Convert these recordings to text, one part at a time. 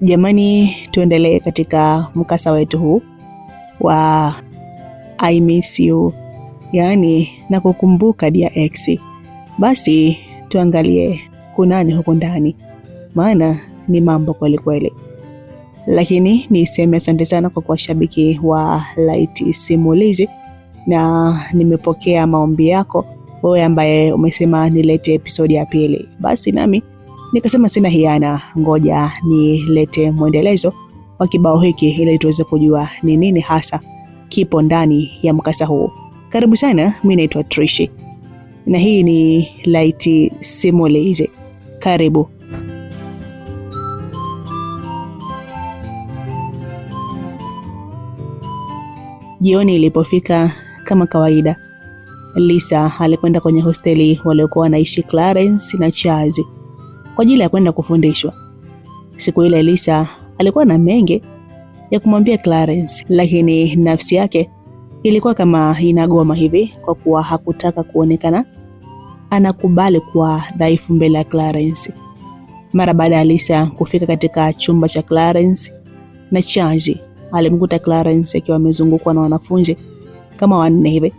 Jamani, tuendelee katika mkasa wetu huu wa I miss you, yaani nakukumbuka dear ex. Basi tuangalie kunani huko ndani, maana ni mambo kweli kweli. Lakini niseme asante sana kwa washabiki wa Light Simulizi, na nimepokea maombi yako wewe ambaye umesema nilete episodi ya pili. Basi nami nikasema sina hiana, ngoja nilete mwendelezo wa kibao hiki ili tuweze kujua ni nini hasa kipo ndani ya mkasa huu. Karibu sana, mimi naitwa Trishi na hii ni Light Simulizi. Karibu. Jioni ilipofika, kama kawaida, Lisa alikwenda kwenye hosteli waliokuwa wanaishi Clarence na Charles kwa ajili ya kwenda kufundishwa. Siku ile Lisa alikuwa na mengi ya kumwambia Clarence, lakini nafsi yake ilikuwa kama inagoma hivi kwa kuwa hakutaka kuonekana anakubali kuwa dhaifu mbele ya Clarence. Mara baada ya Lisa kufika katika chumba cha Clarence na Charles, alimkuta Clarence akiwa amezungukwa na wanafunzi kama 4 hivi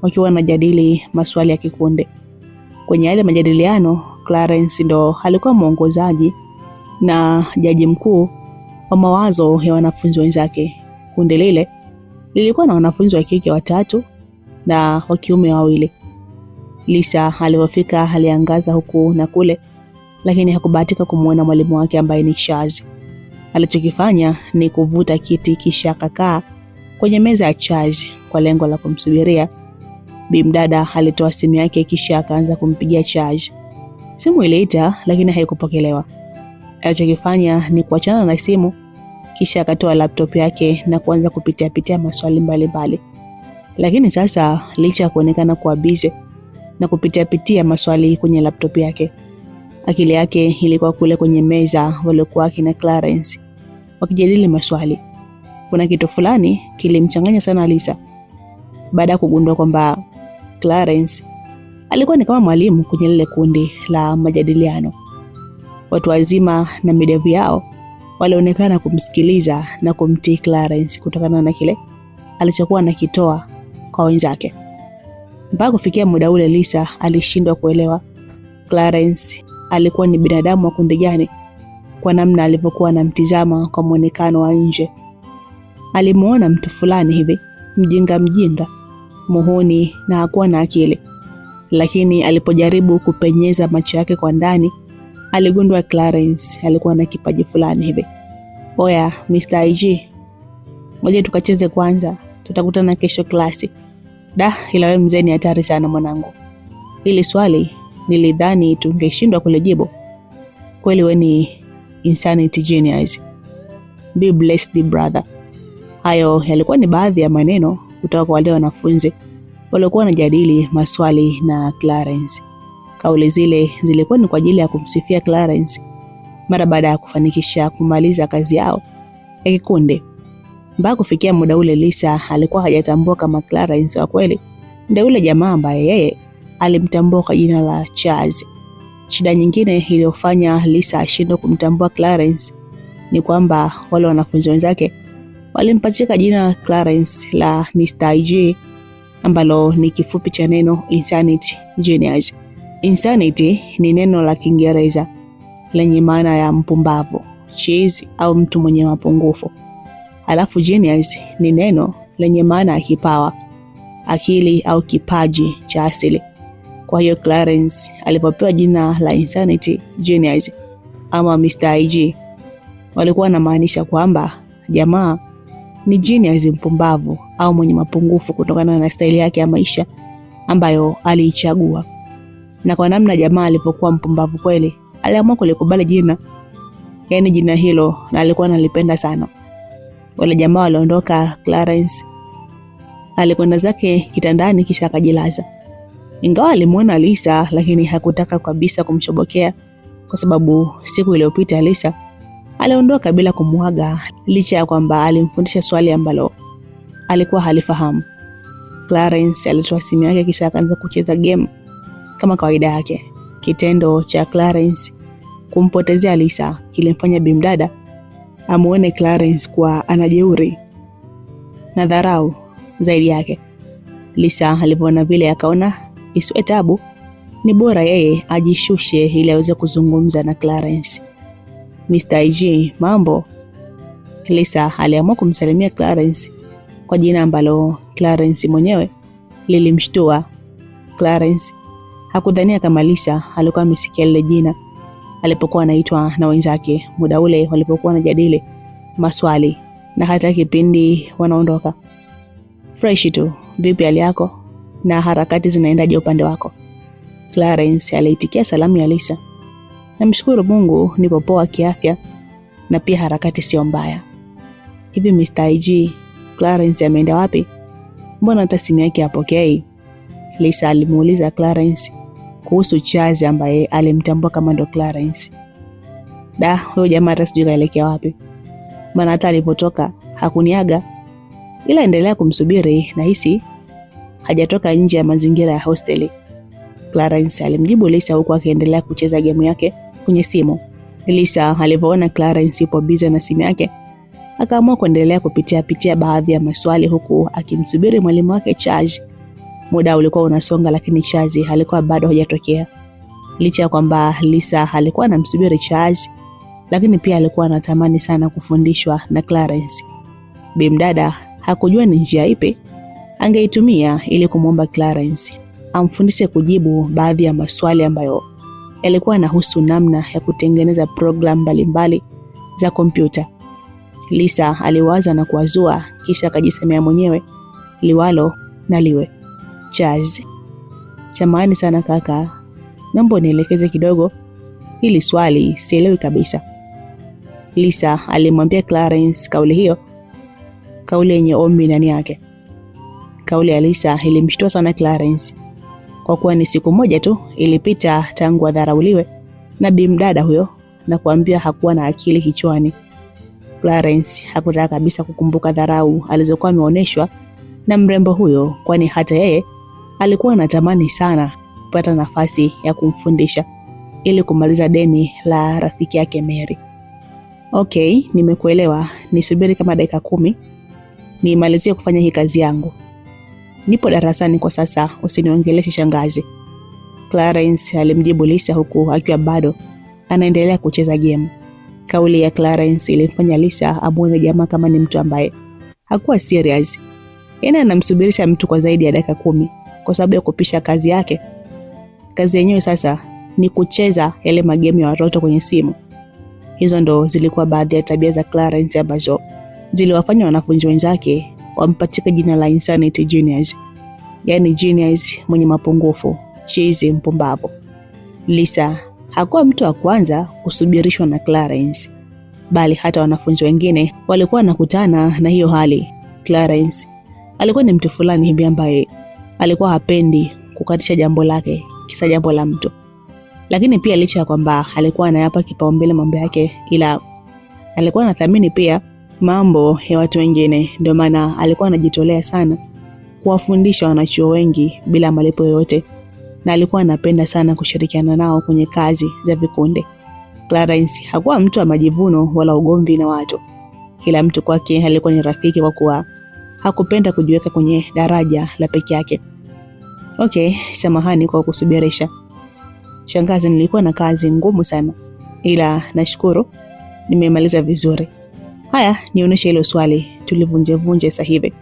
wakiwa wanajadili maswali ya kikundi. Kwenye yale majadiliano, Clarence ndo alikuwa mwongozaji na jaji mkuu wa mawazo ya wanafunzi wenzake. Kundi lile lilikuwa na wanafunzi wa kike 3 na wa kiume 2. Lisa alipofika aliangaza huku na kule, lakini hakubahatika kumuona mwalimu wake ambaye ni Charles. Alichokifanya ni kuvuta kiti kisha akakaa kwenye meza ya Charles kwa lengo la kumsubiria. Bimdada alitoa simu yake kisha akaanza kumpigia Charles. Simu iliita lakini haikupokelewa. Alichokifanya ni kuachana na simu kisha akatoa laptop yake na kuanza kupitia maswali mbalimbali. Lakini sasa licha ya kuonekana kuwa busy na kupitia maswali kwenye laptop yake, akili yake ilikuwa kule kwenye meza waliokuwa kina Clarence wakijadili maswali. Kuna kitu fulani kilimchanganya sana Lisa baada ya kugundua kwamba Clarence alikuwa ni kama mwalimu kwenye lile kundi la majadiliano. Watu wazima na midevu yao walionekana kumsikiliza na kumtii Clarence kutokana na kile alichokuwa anakitoa kwa wenzake. Mpaka kufikia muda ule Lisa alishindwa kuelewa Clarence alikuwa ni binadamu wa kundi gani kwa namna alivyokuwa anamtizama kwa muonekano wa nje. Alimuona mtu fulani hivi, mjinga, muhuni na hakuwa na akili. Lakini alipojaribu kupenyeza macho yake kwa ndani, aligundua Clarence alikuwa na kipaji fulani hivi. Oya, Mr. IG, ngoja tukacheze kwanza, tutakutana kesho klasi. Ila wewe mzee ni hatari sana mwanangu. Hili swali nilidhani tungeshindwa kulijibu. Kweli wewe ni insanity genius. Be blessed brother. Hayo yalikuwa ni baadhi ya maneno kutoka kwa wale wanafunzi waliokuwa wanajadili maswali na Clarence. Kauli zile zilikuwa ni kwa ajili ya kumsifia Clarence mara baada ya kufanikisha kumaliza kazi yao ya kikundi. Mpaka kufikia muda ule Lisa alikuwa hajatambua kama Clarence wa kweli ndio yule jamaa ambaye yeye alimtambua kwa jina la Charles. Shida nyingine iliyofanya Lisa ashindwe kumtambua Clarence ni kwamba wale wanafunzi wenzake walimpachika jina Clarence la Mr. IG ambalo ni kifupi cha neno insanity genius. Insanity ni neno la Kiingereza lenye maana ya mpumbavu, chizi au mtu mwenye mapungufu. Alafu genius ni neno lenye maana ya kipawa, akili au kipaji cha asili. Kwa hiyo Clarence alipopewa jina la insanity genius ama Mr. IG, walikuwa wanamaanisha kwamba jamaa ni genius mpumbavu au mwenye mapungufu kutokana na staili yake ya maisha ambayo aliichagua. Na kwa namna jamaa alivyokuwa mpumbavu kweli, aliamua kulikubali jina, yaani jina hilo, na alikuwa analipenda sana. Wale jamaa waliondoka, Clarence alikwenda zake kitandani kisha akajilaza. Ingawa alimuona Lisa, lakini hakutaka kabisa kumshobokea kwa sababu siku iliyopita Lisa aliondoka bila kumuaga, licha ya kwamba alimfundisha swali ambalo alikuwa halifahamu. Clarence alitoa simu yake kisha akaanza kucheza game kama kawaida yake. Kitendo cha Clarence kumpotezea Lisa kilimfanya bimdada amuone Clarence kwa anajeuri na dharau zaidi yake. Lisa alivyoona vile akaona isiwe tabu, ni bora yeye ajishushe ili aweze kuzungumza na Clarence. Mr. IG, mambo? Lisa aliamua kumsalimia Clarence kwa jina ambalo Clarence mwenyewe lilimshtua. Clarence hakudhania kama Lisa alikuwa amesikia lile jina alipokuwa anaitwa na wenzake muda ule walipokuwa wanajadili maswali na hata kipindi wanaondoka. Fresh tu, vipi hali yako? Na harakati zinaendaje upande wako? Clarence aliitikia salamu ya Lisa. Namshukuru Mungu nipo poa kiafya na pia harakati sio mbaya. Hivi Mr. IG, Clarence ameenda wapi? Mbona hata simu yake hapokei? Lisa alimuuliza Clarence kuhusu Charles ambaye alimtambua kama ndo Clarence. Huyo jamaa hata sijui kaelekea wapi. Maana hata alipotoka hakuniaga, ila endelea kumsubiri na hisi hajatoka nje ya mazingira ya hosteli. Clarence alimjibu Lisa huku akiendelea kucheza game yake kwenye simu. Lisa alipoona Clarence yupo busy na simu yake, akaamua kuendelea kupitia baadhi ya maswali huku akimsubiri mwalimu wake Charles. Muda ulikuwa unasonga lakini Charles alikuwa bado hajatokea. Licha ya kwamba Lisa alikuwa anamsubiri Charles, lakini pia alikuwa anatamani sana kufundishwa na Clarence. Bimdada hakujua ni njia ipi angeitumia ili kumwomba Clarence amfundishe kujibu baadhi ya maswali ambayo yalikuwa yanahusu namna ya kutengeneza program mbalimbali za kompyuta. Lisa aliwaza na kuwazua kisha akajisemea mwenyewe, liwalo na liwe. Charles, samahani sana kaka, naomba nielekeze kidogo, hili swali sielewi kabisa. Lisa alimwambia Clarence kauli hiyo, kauli yenye ombi ndani yake. Kauli ya Lisa ilimshtua sana Clarence, kwa kuwa ni siku moja tu ilipita tangu adharauliwe na bimdada huyo na kuambia hakuwa na akili kichwani. Clarence hakutaka kabisa kukumbuka dharau alizokuwa ameonyeshwa na mrembo huyo, kwani hata yeye alikuwa anatamani sana kupata nafasi ya kumfundisha ili kumaliza deni la rafiki yake Mary. Okay, nimekuelewa, nisubiri kama dakika 10 nimalizie kufanya hii kazi yangu. Nipo darasani kwa sasa, usiniongeleshe shangazi. Clarence alimjibu Lisa huku akiwa bado anaendelea kucheza game. Kauli ya Clarence ilimfanya Lisa amuone jamaa kama ni mtu ambaye hakuwa serious. Yeye anamsubirisha mtu kwa zaidi ya dakika 10 kwa sababu ya kupisha kazi yake. Kazi yenyewe sasa ni kucheza yale magame ya watoto kwenye simu. Hizo ndo zilikuwa baadhi ya tabia za Clarence ambazo ziliwafanya wanafunzi wenzake wampatika jina la Insanity Genius. Yaani genius mwenye mapungufu, chizi mpumbavu. Lisa hakuwa mtu wa kwanza kusubirishwa na Clarence, bali hata wanafunzi wengine walikuwa nakutana na hiyo hali. Clarence alikuwa ni mtu fulani hivi ambaye alikuwa hapendi kukatisha jambo lake kisa jambo la mtu. Lakini pia licha ya kwamba alikuwa anayapa kipaumbele mambo yake, ila alikuwa anathamini pia mambo ya watu wengine. Ndio maana alikuwa anajitolea sana kuwafundisha wanachuo wengi bila malipo yoyote, na alikuwa anapenda sana kushirikiana nao kwenye kazi za vikundi. Clarence hakuwa mtu wa majivuno wala ugomvi na watu. Kila mtu kwake alikuwa ni rafiki, kwa kuwa hakupenda kujiweka kwenye daraja la peke yake. Okay, samahani kwa kusubirisha shangazi, nilikuwa na kazi ngumu sana, ila nashukuru nimemaliza vizuri. Haya, nionyeshe hilo swali tulivunje sasa hivi.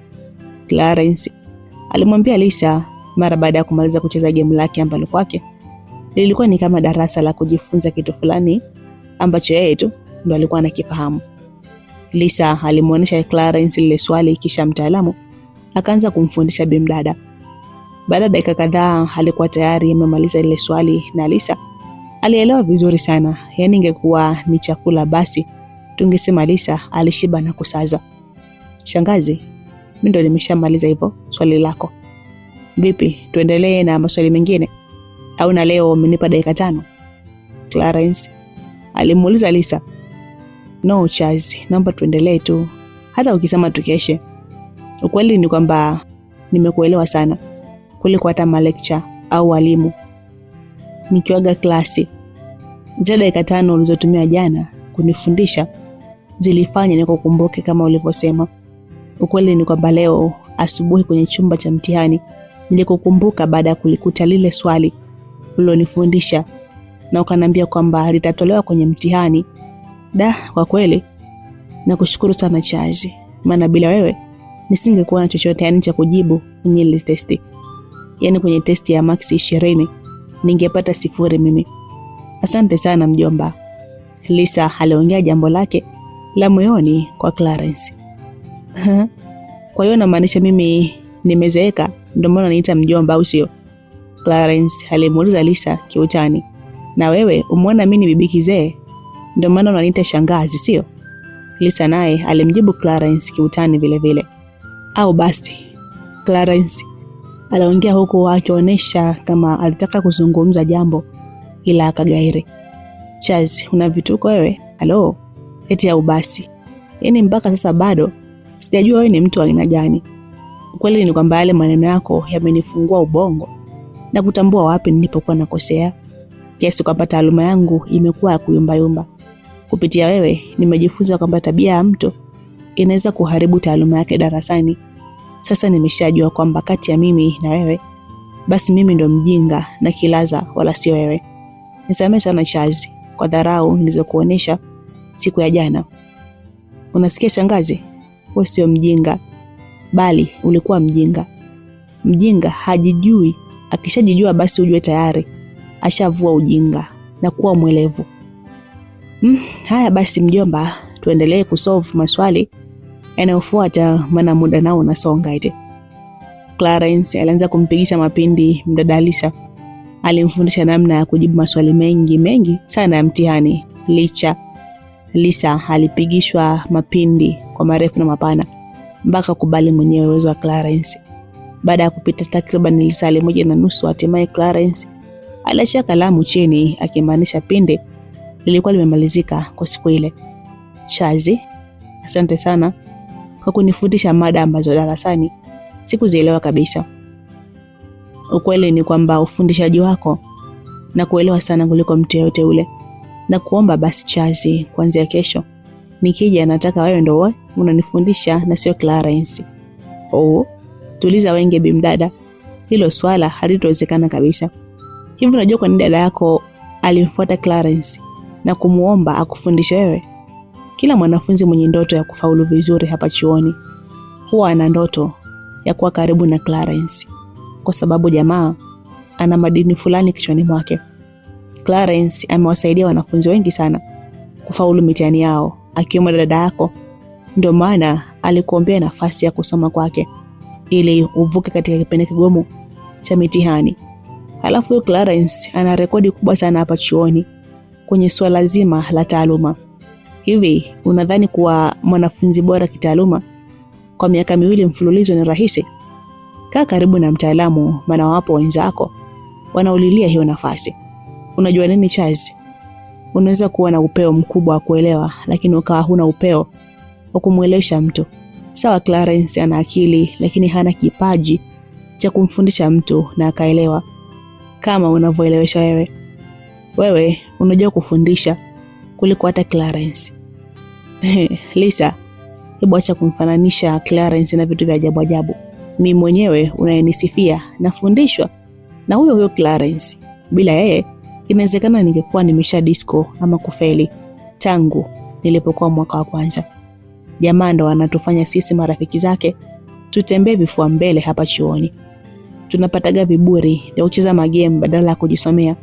Clarence alimwambia Lisa mara baada ya kumaliza kucheza game lake ambalo kwake lilikuwa ni kama darasa la kujifunza kitu fulani ambacho yeye tu ndo alikuwa anakifahamu. Lisa alimuonesha Clarence lile swali, kisha mtaalamu akaanza kumfundisha bimdada. Baada ya dakika kadhaa alikuwa tayari amemaliza ile swali na Lisa alielewa vizuri sana. Yaani ingekuwa ni chakula basi tungesema Lisa alishiba na kusaza. Shangazi, mimi ndo nimeshamaliza hivyo swali lako. Vipi, tuendelee na maswali mengine au na leo umenipa dakika 5? Clarence alimuuliza Lisa. No Charles, naomba tuendelee tu, hata ukisema tukeshe. Ukweli ni kwamba nimekuelewa sana kuliko hata lecture au walimu nikiwaga klasi. Zile dakika 5 ulizotumia jana kunifundisha zilifanya nikukumbuke kama ulivyosema. Ukweli ni kwamba leo asubuhi kwenye chumba cha mtihani nilikukumbuka baada ya kulikuta lile swali ulilonifundisha na ukaniambia kwamba litatolewa kwenye mtihani. Kwa kweli nakushukuru sana Chazi, maana bila wewe nisingekuwa na chochote yani cha kujibu kwenye ile testi. Yani kwenye testi ya max 20 ningepata 0 mimi. Asante sana mjomba. Lisa aliongea jambo lake la moyoni kwa Clarence. Kwa hiyo namaanisha mimi nimezeeka ndio maana unaniita mjomba au sio? Clarence alimuuliza Lisa kiutani. Na wewe umeona mimi ni bibi kizee ndio maana unaniita shangazi sio? Lisa naye alimjibu Clarence kiutani vile vile. Au basi. Clarence aliongea huku akionyesha kama alitaka kuzungumza jambo ila akagairi. Chazi, una vituko wewe? Halo? Eti au basi. Yaani mpaka sasa bado sijajua wewe ni mtu wa aina gani. Ukweli ni kwamba yale maneno yako yamenifungua ubongo na kutambua wapi nilipokuwa nakosea. Kiasi kwamba taaluma yangu imekuwa ya kuyumbayumba. Kupitia wewe nimejifunza kwamba tabia ya mtu inaweza kuharibu taaluma yake darasani. Sasa nimeshajua kwamba kati ya mimi na wewe basi mimi ndo mjinga na kilaza wala sio wewe. Nisamehe sana Chazi kwa dharau nilizokuonesha siku ya jana. Unasikia shangazi? Wewe sio mjinga, bali ulikuwa mjinga. Mjinga hajijui, akishajijua basi ujue tayari ashavua ujinga na kuwa mwelevu. Haya basi mjomba, tuendelee kusolve maswali yanayofuata maana muda nao unasonga eti. Clarence alianza kumpigisha mapindi mdada Lisa. Alimfundisha namna ya kujibu maswali mengi sana ya mtihani. Lisa alipigishwa mapindi kwa marefu na mapana mpaka kubali mwenyewe uwezo wa Clarence. Baada ya kupita takriban lisali 1.5 hatimaye Clarence aliacha kalamu chini akimaanisha pindi lilikuwa limemalizika kwa siku ile. Chazi, asante sana kwa kunifundisha mada ambazo darasani sikuzielewa kabisa. Ukweli ni kwamba ufundishaji wako na kuelewa sana kuliko mtu yote ule. Na kuomba basi Chazi, kuanzia kesho nikija nataka wewe ndio unanifundisha na sio Clarence. Tuliza wenge bimdada. Hilo swala halitowezekana kabisa. Hivi unajua kwa nini dada yako alimfuata Clarence na kumuomba akufundishe wewe? Kila mwanafunzi mwenye ndoto ya kufaulu vizuri hapa chuoni huwa ana ndoto ya kuwa karibu na Clarence, kwa sababu jamaa ana madini fulani kichwani mwake. Clarence amewasaidia wanafunzi wengi sana kufaulu mitihani yao, akiwemo dada yako. Ndio maana alikuombea nafasi ya kusoma kwake ili uvuke katika kipindi kigumu cha mitihani. Halafu Clarence ana rekodi kubwa sana hapa chuoni kwenye swala zima la taaluma. Hivi unadhani kuwa mwanafunzi bora kitaaluma kwa miaka 2 mfululizo ni rahisi? Kaa karibu na mtaalamu, maana wapo wenzako wanaulilia hiyo nafasi. Unajua nini Chazi? Unaweza kuwa na upeo mkubwa wa kuelewa lakini ukawa huna upeo wa kumuelewesha mtu. Sawa, Clarence ana akili lakini hana kipaji cha kumfundisha mtu na akaelewa kama unavyoelewesha wewe. Wewe unajua kufundisha kuliko hata Clarence. Lisa, hebu acha kumfananisha Clarence na vitu vya ajabu ajabu. Mimi mwenyewe unayenisifia nafundishwa na huyo Clarence. Bila yeye inawezekana ningekuwa nimesha disco ama kufeli tangu nilipokuwa mwaka wa kwanza. Jamaa ndo anatufanya sisi marafiki zake tutembee vifua mbele hapa chuoni. Tunapataga viburi vya kucheza magame badala ya kujisomea,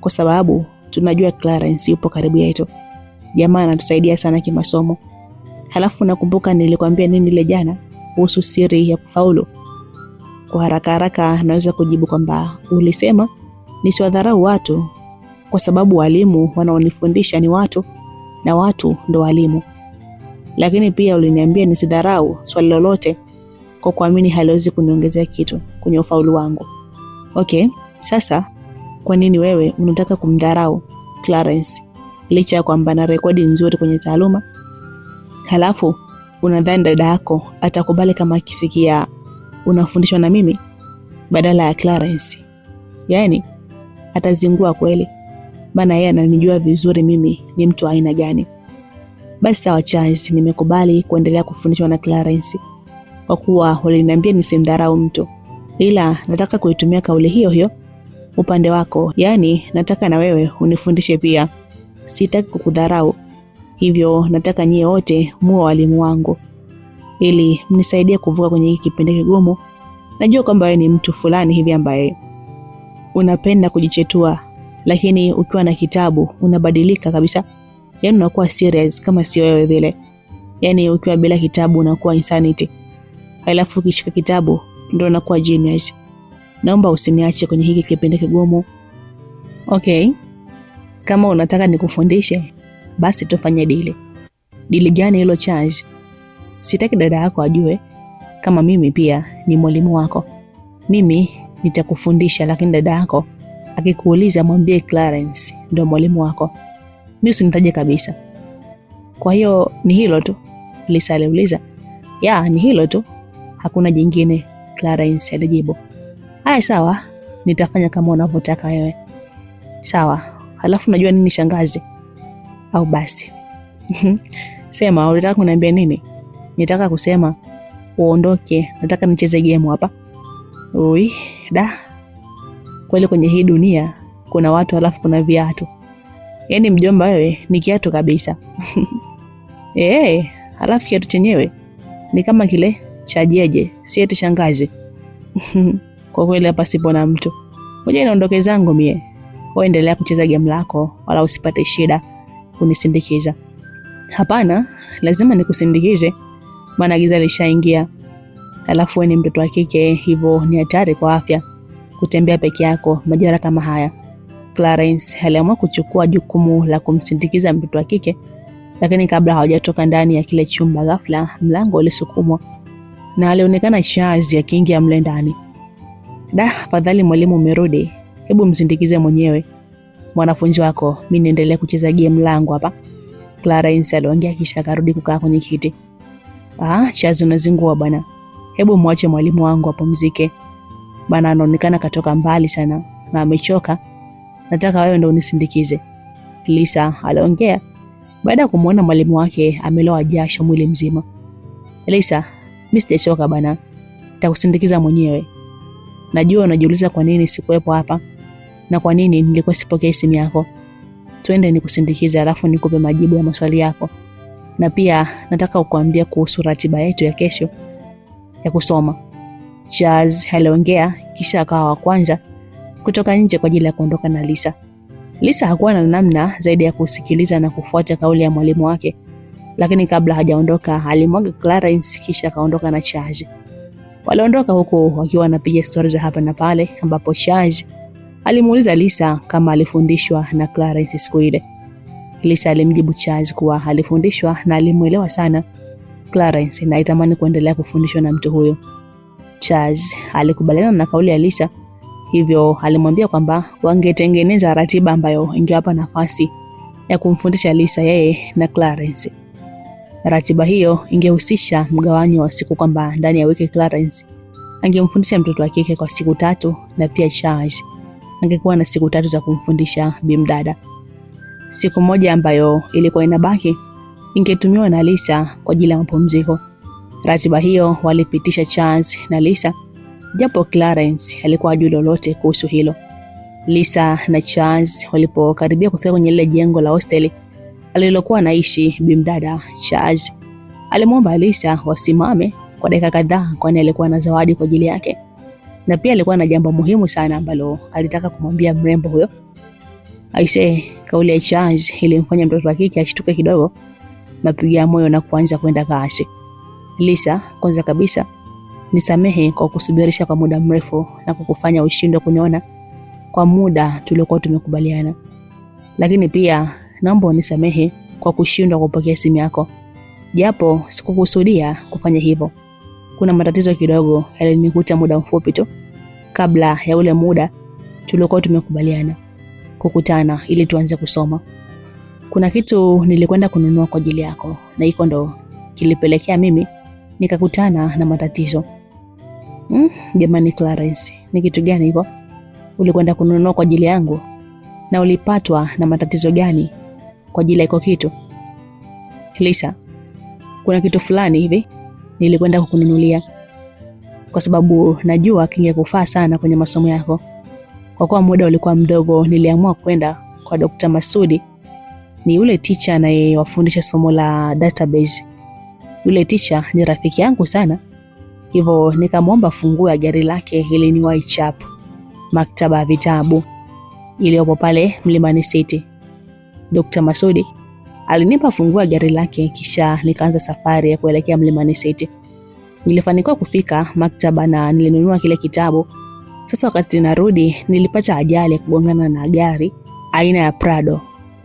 kwa sababu tunajua Clarence yupo karibu yetu. Jamaa anatusaidia sana kimasomo. Halafu nakumbuka nilikwambia nini ile jana kuhusu siri ya kufaulu. Kwa haraka naweza kujibu kwamba ulisema nisiwadharau watu kwa sababu walimu wanaonifundisha ni watu na watu ndo walimu. Lakini pia uliniambia nisidharau swali lolote kwa kuamini haliwezi kuniongezea kitu kwenye ufaulu wangu. Okay, sasa kwa nini wewe unataka kumdharau Clarence licha ya kwamba ana rekodi nzuri kwenye taaluma? Halafu unadhani dada yako atakubali kama akisikia unafundishwa na mimi badala ya Clarence? Yaani atazingua kweli, maana yeye ananijua vizuri mimi ni mtu aina gani. Basi sawa Charles, nimekubali kuendelea kufundishwa na Clarence. Kwa kuwa waliniambia nisimdharau mtu. Ila nataka kuitumia kauli hiyo hiyo upande wako. Yaani nataka na wewe unifundishe pia. Sitaki kukudharau. Hivyo nataka nyie wote muwe walimu wangu. Ili mnisaidie kuvuka kwenye hiki kipindi kigumu. Najua kwamba wewe ni mtu fulani hivi ambaye unapenda kujichetua, lakini ukiwa na kitabu unabadilika kabisa. Yaani unakuwa serious kama sio wewe vile. Yaani ukiwa bila kitabu unakuwa insanity. Halafu ukishika kitabu ndio unakuwa genius. Naomba usiniache kwenye hiki kipindi kigumu. Okay. Kama unataka nikufundishe, basi tufanye dili. Dili gani hilo Charles? Sitaki dada yako ajue kama mimi pia ni mwalimu wako. Mimi nitakufundisha, lakini dada yako akikuuliza mwambie Clarence ndio mwalimu wako. Mimi usinitaje kabisa. Kwa hiyo ni hilo tu? Lisa aliuliza. Ya, ni hilo tu. Hakuna jingine, Clarence alijibu. Haya sawa, nitafanya kama unavyotaka wewe. Sawa. Halafu unajua nini shangazi? Au basi. Sema, unataka kuniambia nini? Nitaka kusema uondoke, nataka nicheze game hapa. Ui, kweli kwenye hii dunia kuna watu halafu kuna viatu. Yaani mjomba wewe ni kiatu kabisa. Halafu kiatu chenyewe ni kama kile cha jeje, si eti shangazi. Kwa kweli hapa sipo na mtu. Ngoja niondoke zangu mie. Wewe endelea kucheza game lako wala usipate shida kunisindikiza. Hapana, lazima nikusindikize. Maana giza lishaingia. Halafu wewe ni mtoto wa kike, hivyo ni hatari kwa afya kutembea peke yako majira kama haya. Clarence aliamua kuchukua jukumu la kumsindikiza mtoto wa kike, lakini kabla hawajatoka ndani ya kile chumba, ghafla mlango ulisukumwa na alionekana Charles akiingia mle ndani. Fadhali mwalimu umerudi. Hebu msindikize mwenyewe mwanafunzi wako, mimi niendelee kucheza game langu hapa. Clarence aliongea kisha akarudi kukaa kwenye kiti. Charles unazingua bwana. Hebu muache mwalimu wangu apumzike. Bana anaonekana katoka mbali sana na amechoka. Nataka wewe ndio unisindikize. Lisa aliongea baada ya kumuona mwalimu wake ameloa jasho mwili mzima. Lisa, mimi sijachoka bana. Nitakusindikiza mwenyewe. Najua unajiuliza kwa nini sikuwepo hapa na kwa nini nilikuwa sipokea simu yako. Twende nikusindikize alafu nikupe majibu ya maswali yako. Na pia nataka kukuambia kuhusu ratiba yetu ya kesho ya kusoma. Charles aliongea kisha akawa wa kwanza kutoka nje kwa ajili ya kuondoka na Lisa. Lisa hakuwa na namna zaidi ya kusikiliza na kufuata kauli ya mwalimu wake. Lakini kabla hajaondoka alimwaga Clarence kisha akaondoka na Charles. Waliondoka huko wakiwa wanapiga stories za hapa na pale, ambapo Charles alimuuliza Lisa kama alifundishwa na Clarence siku ile. Lisa alimjibu Charles kuwa alifundishwa na alimuelewa sana Clarence na itamani kuendelea kufundishwa na mtu huyo. Charles alikubaliana na kauli ya Lisa, hivyo alimwambia kwamba wangetengeneza ratiba ambayo ingewapa nafasi ya kumfundisha Lisa yeye na Clarence. Ratiba hiyo ingehusisha mgawanyo wa siku, kwamba ndani ya wiki Clarence angemfundisha mtoto wa kike kwa siku 3 na pia Charles angekuwa na siku 3 za kumfundisha bimdada. Siku moja ambayo ilikuwa inabaki ingetumiwa na Lisa kwa ajili ya mapumziko. Ratiba hiyo walipitisha Charles na Lisa, japo Clarence alikuwa hajui lolote kuhusu hilo. Lisa na Charles walipokaribia kufika kwenye ile jengo la hosteli alilokuwa anaishi bimdada, Charles alimwomba Lisa wasimame kwa dakika kadhaa, kwani alikuwa na zawadi kwa ajili yake. Na pia alikuwa na jambo muhimu sana ambalo alitaka kumwambia mrembo huyo. Aisee, kauli ya Charles ilimfanya mtoto wa kike ashtuke kidogo, mapigo ya moyo na kuanza kwenda kasi. Lisa, kwanza kabisa nisamehe kwa kusubirisha kwa muda mrefu na kukufanya ushindwe kuniona kwa muda tuliokuwa tumekubaliana. Lakini pia naomba unisamehe kwa kushindwa kupokea simu yako. Japo sikukusudia kufanya hivyo. Kuna matatizo kidogo yalinikuta muda mfupi tu kabla ya ule muda tuliokuwa tumekubaliana kukutana ili tuanze kusoma. Kuna kitu nilikwenda kununua kwa ajili yako na iko ndo kilipelekea mimi nikakutana na matatizo. Jamani Clarence, ni kitu gani hiko? Ulikwenda kununua kwa ajili yangu na ulipatwa na matatizo gani kwa ajili ya iko kitu? Lisa, kuna kitu fulani hivi nilikwenda kukununulia, kwa sababu najua kingekufaa sana kwenye masomo yako. Kwa kuwa muda ulikuwa mdogo, niliamua kwenda kwa Dr. Masudi. Ni yule teacher anayewafundisha somo la database. Yule teacher ni rafiki yangu sana. Hivyo nikamwomba funguo ya gari lake ili niwahi chap maktaba ya vitabu iliyopo pale Mlimani City. Dr. Masudi alinipa funguo ya gari lake, kisha nikaanza safari ya kuelekea Mlimani City. Nilifanikiwa kufika maktaba na nilinunua kile kitabu. Sasa wakati narudi, nilipata ajali ya kugongana na gari aina ya Prado.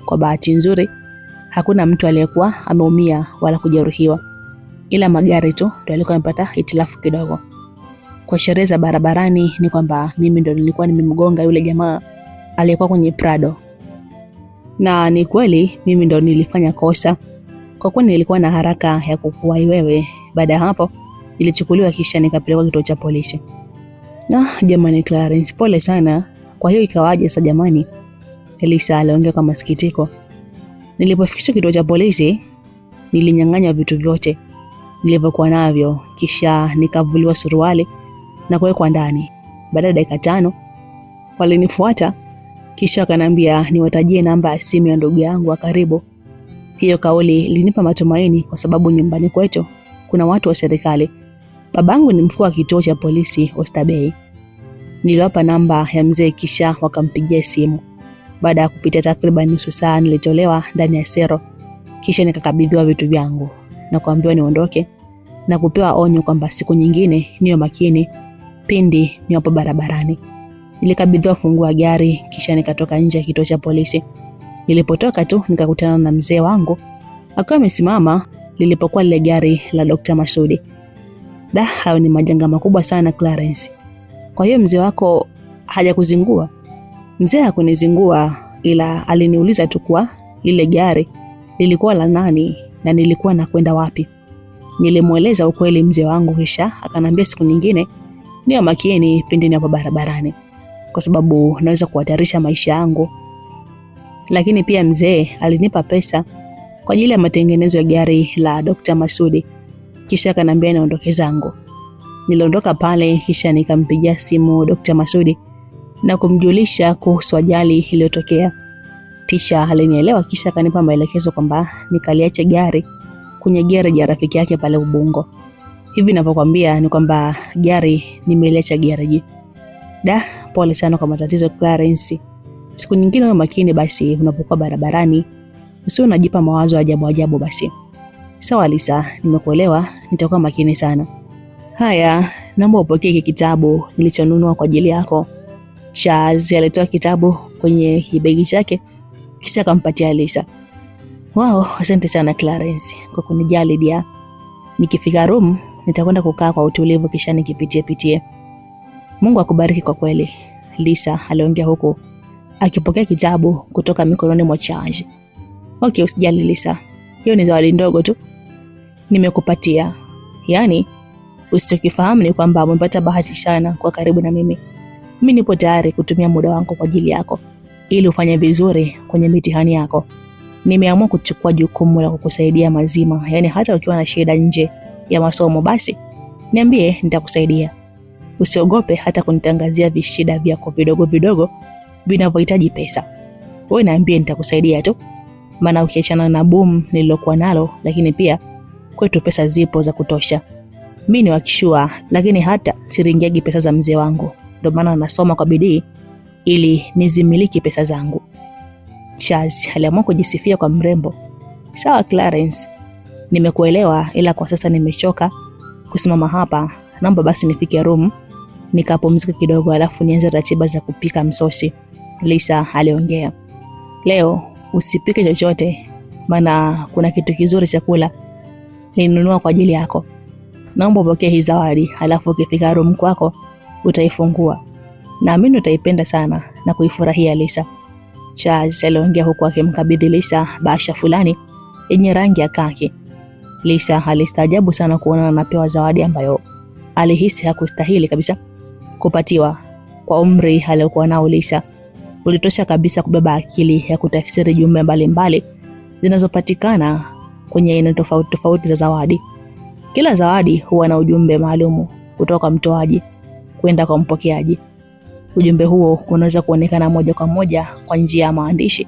Kwa bahati nzuri, hakuna mtu aliyekuwa ameumia wala kujeruhiwa, ila magari tu ndio yalikuwa yamepata hitilafu kidogo. Kwa sherehe za barabarani ni kwamba mimi ndo nilikuwa nimemgonga yule jamaa aliyekuwa kwenye Prado. Na ni kweli mimi ndo nilifanya kosa, kwa kuwa nilikuwa na haraka ya kukuwahi wewe. Baada ya hapo nilichukuliwa kisha nikapelekwa kituo cha polisi. Na jamani Clarence, pole sana. Kwa hiyo ikawaje sasa jamani? Elisa aliongea kwa masikitiko. Nilipofikishwa kituo cha polisi, nilinyang'anywa vitu vyote nilivyokuwa navyo, kisha nikavuliwa suruali na kuwekwa ndani. Baada ya dakika 5 walinifuata, kisha wakaniambia niwatajie namba ya simu ya ndugu yangu wa karibu. Hiyo kauli ilinipa matumaini, kwa sababu nyumbani kwetu kuna watu wa serikali. Babangu ni mkuu wa kituo cha polisi Oysterbay. Niliwapa namba ya mzee, kisha wakampigia simu. Baada ya kupita takriban nusu saa, nilitolewa ndani ya sero, kisha nikakabidhiwa vitu vyangu na kuambiwa niondoke na kupewa onyo kwamba siku nyingine niwe makini pindi niwapo barabarani. Nilikabidhiwa funguo ya gari, kisha nikatoka nje ya kituo cha polisi. Nilipotoka tu nikakutana na mzee wangu akiwa amesimama lilipokuwa lile gari la Dr. Masudi. Hayo ni majanga makubwa sana Clarence. Kwa hiyo mzee wako hajakuzingua? Mzee hakunizingua, ila aliniuliza tu kwa lile gari lilikuwa la nani na nilikuwa nakwenda wapi. Nilimueleza ukweli mzee wangu, kisha akanambia siku nyingine niwe makini pindi nipo barabarani, kwa sababu naweza kuhatarisha maisha yangu. Lakini pia mzee alinipa pesa kwa ajili ya matengenezo ya gari la Dr. Masudi, kisha akanambia niondoke zangu. Niliondoka pale, kisha nikampigia simu Dr. Masudi na kumjulisha kuhusu ajali iliyotokea. Kisha alinielewa, kisha akanipa maelekezo kwamba nikaliache gari kwenye garage ya rafiki yake pale Ubungo. Hivi ninapokuambia ni kwamba gari nimeliacha garage. Pole sana kwa matatizo Clarence. Siku nyingine uwe makini basi unapokuwa barabarani, usio unajipa mawazo ajabu ajabu basi. Sawa Lisa, nimekuelewa, nitakuwa makini sana. Haya, naomba upokee kitabu nilichonunua kwa ajili yako. Charles alitoa kitabu kwenye kibegi chake, kisha akampatia Lisa. Wow, asante sana Clarence kwa kunijali dia. Nikifika room nitakwenda kukaa kwa utulivu, kisha nikipitie. Mungu akubariki kwa kweli, Lisa aliongea huko akipokea kitabu kutoka mikononi mwa Charles. Okay, usijali Lisa, hiyo ni zawadi ndogo tu nimekupatia. Yaani usichokifahamu ni kwamba umepata bahati sana kwa karibu na mimi. Mimi nipo tayari kutumia muda wangu kwa ajili yako ili ufanye vizuri kwenye mitihani yako. Nimeamua kuchukua jukumu la kukusaidia mazima, yaani hata ukiwa na shida nje ya masomo basi niambie, nitakusaidia. Usiogope hata kunitangazia vishida vyako vidogo vidogo vinavyohitaji pesa. Wewe niambie, nitakusaidia tu. Maana ukiachana na boom nililokuwa nalo, lakini pia kwetu pesa zipo za kutosha. Mimi ni wakishua, lakini hata siringiagi pesa za mzee wangu. Ndio maana nasoma kwa bidii ili nizimiliki pesa zangu. Charles aliamua kujisifia kwa mrembo. Sawa Clarence, nimekuelewa, ila kwa sasa nimechoka kusimama hapa. Naomba basi nifike room nikapumzika kidogo, alafu nianze ratiba za kupika msosi. Lisa aliongea. Leo usipike chochote, maana kuna kitu kizuri cha kula nilinunua kwa ajili yako. Naomba upokee hii zawadi, alafu ukifika room kwako utaifungua. Naamini utaipenda sana na kuifurahia Lisa. Charles aliongea huku akimkabidhi Lisa bahasha fulani yenye rangi ya kaki. Lisa alistaajabu sana kuona anapewa zawadi ambayo alihisi hakustahili kabisa kupatiwa. Kwa umri aliokuwa nao Lisa ulitosha kabisa kubeba akili ya kutafsiri jumbe mbalimbali zinazopatikana kwenye aina tofauti tofauti za zawadi. Kila zawadi huwa na ujumbe maalum kutoka mtoaji kwenda kwa mpokeaji. Ujumbe huo unaweza kuonekana moja kwa moja kwa njia ya maandishi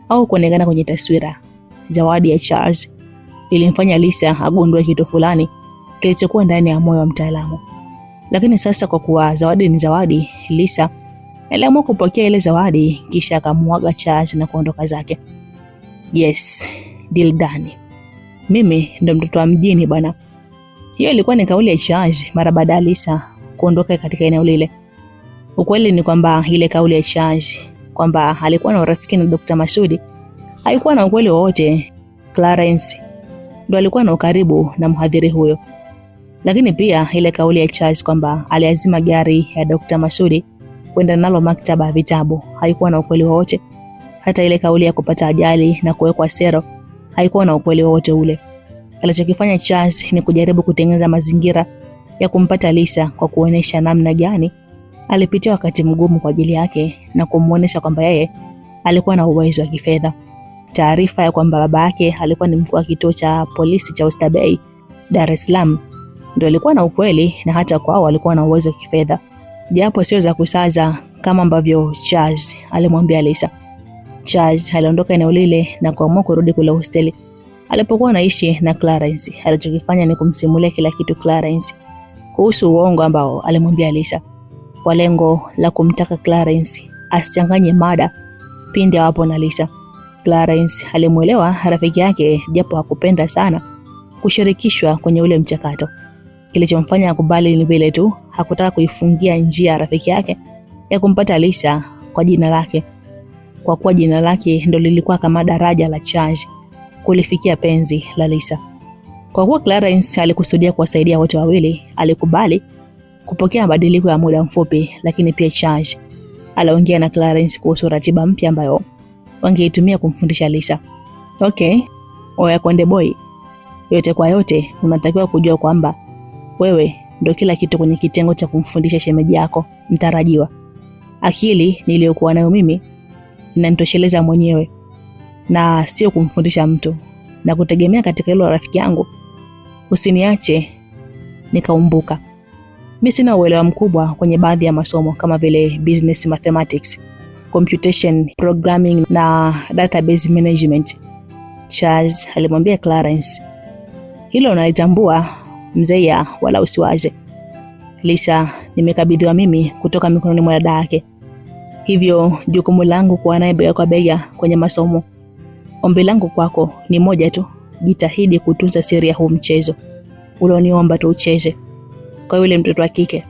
au kuonekana kwenye taswira. Zawadi ya Charles ilimfanya Lisa agundue kitu fulani kilichokuwa ndani ya moyo wa mtaalamu. Lakini sasa kwa kuwa zawadi ni zawadi, Lisa aliamua kupokea ile zawadi kisha akamuaga Charles na kuondoka zake. Yes, deal done. Mimi ndo mtoto wa mjini bana. Hiyo ilikuwa ni kauli ya Charles mara baada ya Lisa kuondoka katika eneo lile. Ukweli ni kwamba ile kauli ya Charles kwamba alikuwa na urafiki na Dr. Masudi haikuwa na ukweli wowote. Clarence ndo alikuwa na ukaribu na mhadhiri huyo. Lakini pia ile kauli ya Charles kwamba aliazima gari ya Dr. Masudi kwenda nalo maktaba ya vitabu haikuwa na ukweli wowote. Hata ile kauli ya kupata ajali na kuwekwa sero haikuwa na ukweli wowote ule. Alichokifanya Charles ni kujaribu kutengeneza mazingira ya kumpata Lisa kwa kuonesha namna gani alipitia wakati mgumu kwa ajili yake na kumuonesha kwamba yeye alikuwa na uwezo wa kifedha. Taarifa ya kwamba baba yake alikuwa ni mkuu wa kituo cha polisi cha Oysterbay, Dar es Salaam ndio alikuwa na ukweli, na hata kwao walikuwa na uwezo wa kifedha, japo sio za kusaza kama ambavyo Charles alimwambia Lisa. Charles aliondoka eneo lile na kuamua kurudi kule hosteli alipokuwa anaishi na Clarence. Alichokifanya ni kumsimulia kila kitu Clarence kuhusu uongo ambao alimwambia Lisa, kwa lengo la kumtaka Clarence asichanganye mada pindi hapo na Lisa. Clarence alimuelewa rafiki yake japo hakupenda sana kushirikishwa kwenye ule mchakato. Kilichomfanya akubali ni vile tu hakutaka kuifungia njia rafiki yake ya kumpata Lisa kwa jina lake, kwa kuwa jina lake ndo lilikuwa kama daraja la Charles kulifikia penzi la Lisa. Kwa kuwa Clarence alikusudia kuwasaidia wote wawili, alikubali kupokea mabadiliko ya muda mfupi, lakini pia Charles aliongea na Clarence kuhusu ratiba mpya ambayo wangeitumia kumfundisha Lisa. Okay, oya Konde Boy, yote kwa yote unatakiwa kujua kwamba wewe ndio kila kitu kwenye kitengo cha kumfundisha shemeji yako mtarajiwa. Akili niliyokuwa nayo mimi inanitosheleza mwenyewe na sio kumfundisha mtu, na kutegemea katika hilo rafiki yangu. Usiniache nikaumbuka. Mimi sina uelewa mkubwa kwenye baadhi ya masomo kama vile business mathematics, computation programming na database management, Charles alimwambia Clarence. Hilo nalitambua mzee, wala usiwaze. Lisa nimekabidhiwa mimi kutoka mikononi mwa dada yake, hivyo jukumu langu kuwa naye bega kwa bega kwenye masomo. Ombi langu kwako ni moja tu, jitahidi kutunza siri ya huu mchezo ulioniomba tu ucheze kwa yule mtoto wa kike.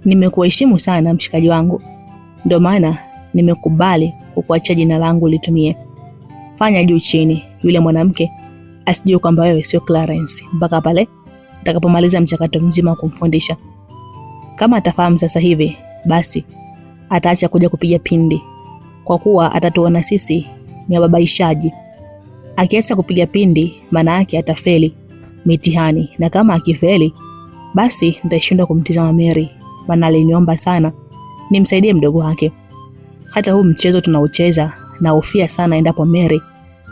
Nimekuheshimu sana mshikaji wangu, ndio maana nimekubali kukuachia jina langu litumie. Fanya juu chini yule mwanamke asijue kwamba wewe sio Clarence mpaka pale nitakapomaliza mchakato mzima wa kumfundisha. Kama atafahamu sasa hivi, basi ataacha kuja kupiga pindi, kwa kuwa atatuona sisi ni wababaishaji. Akiacha kupiga pindi, maana yake atafeli mitihani, na kama akifeli, basi nitashindwa kumtizama Mary, maana aliniomba sana nimsaidie mdogo wake. Hata huu mchezo tunaucheza na ufia sana endapo Mary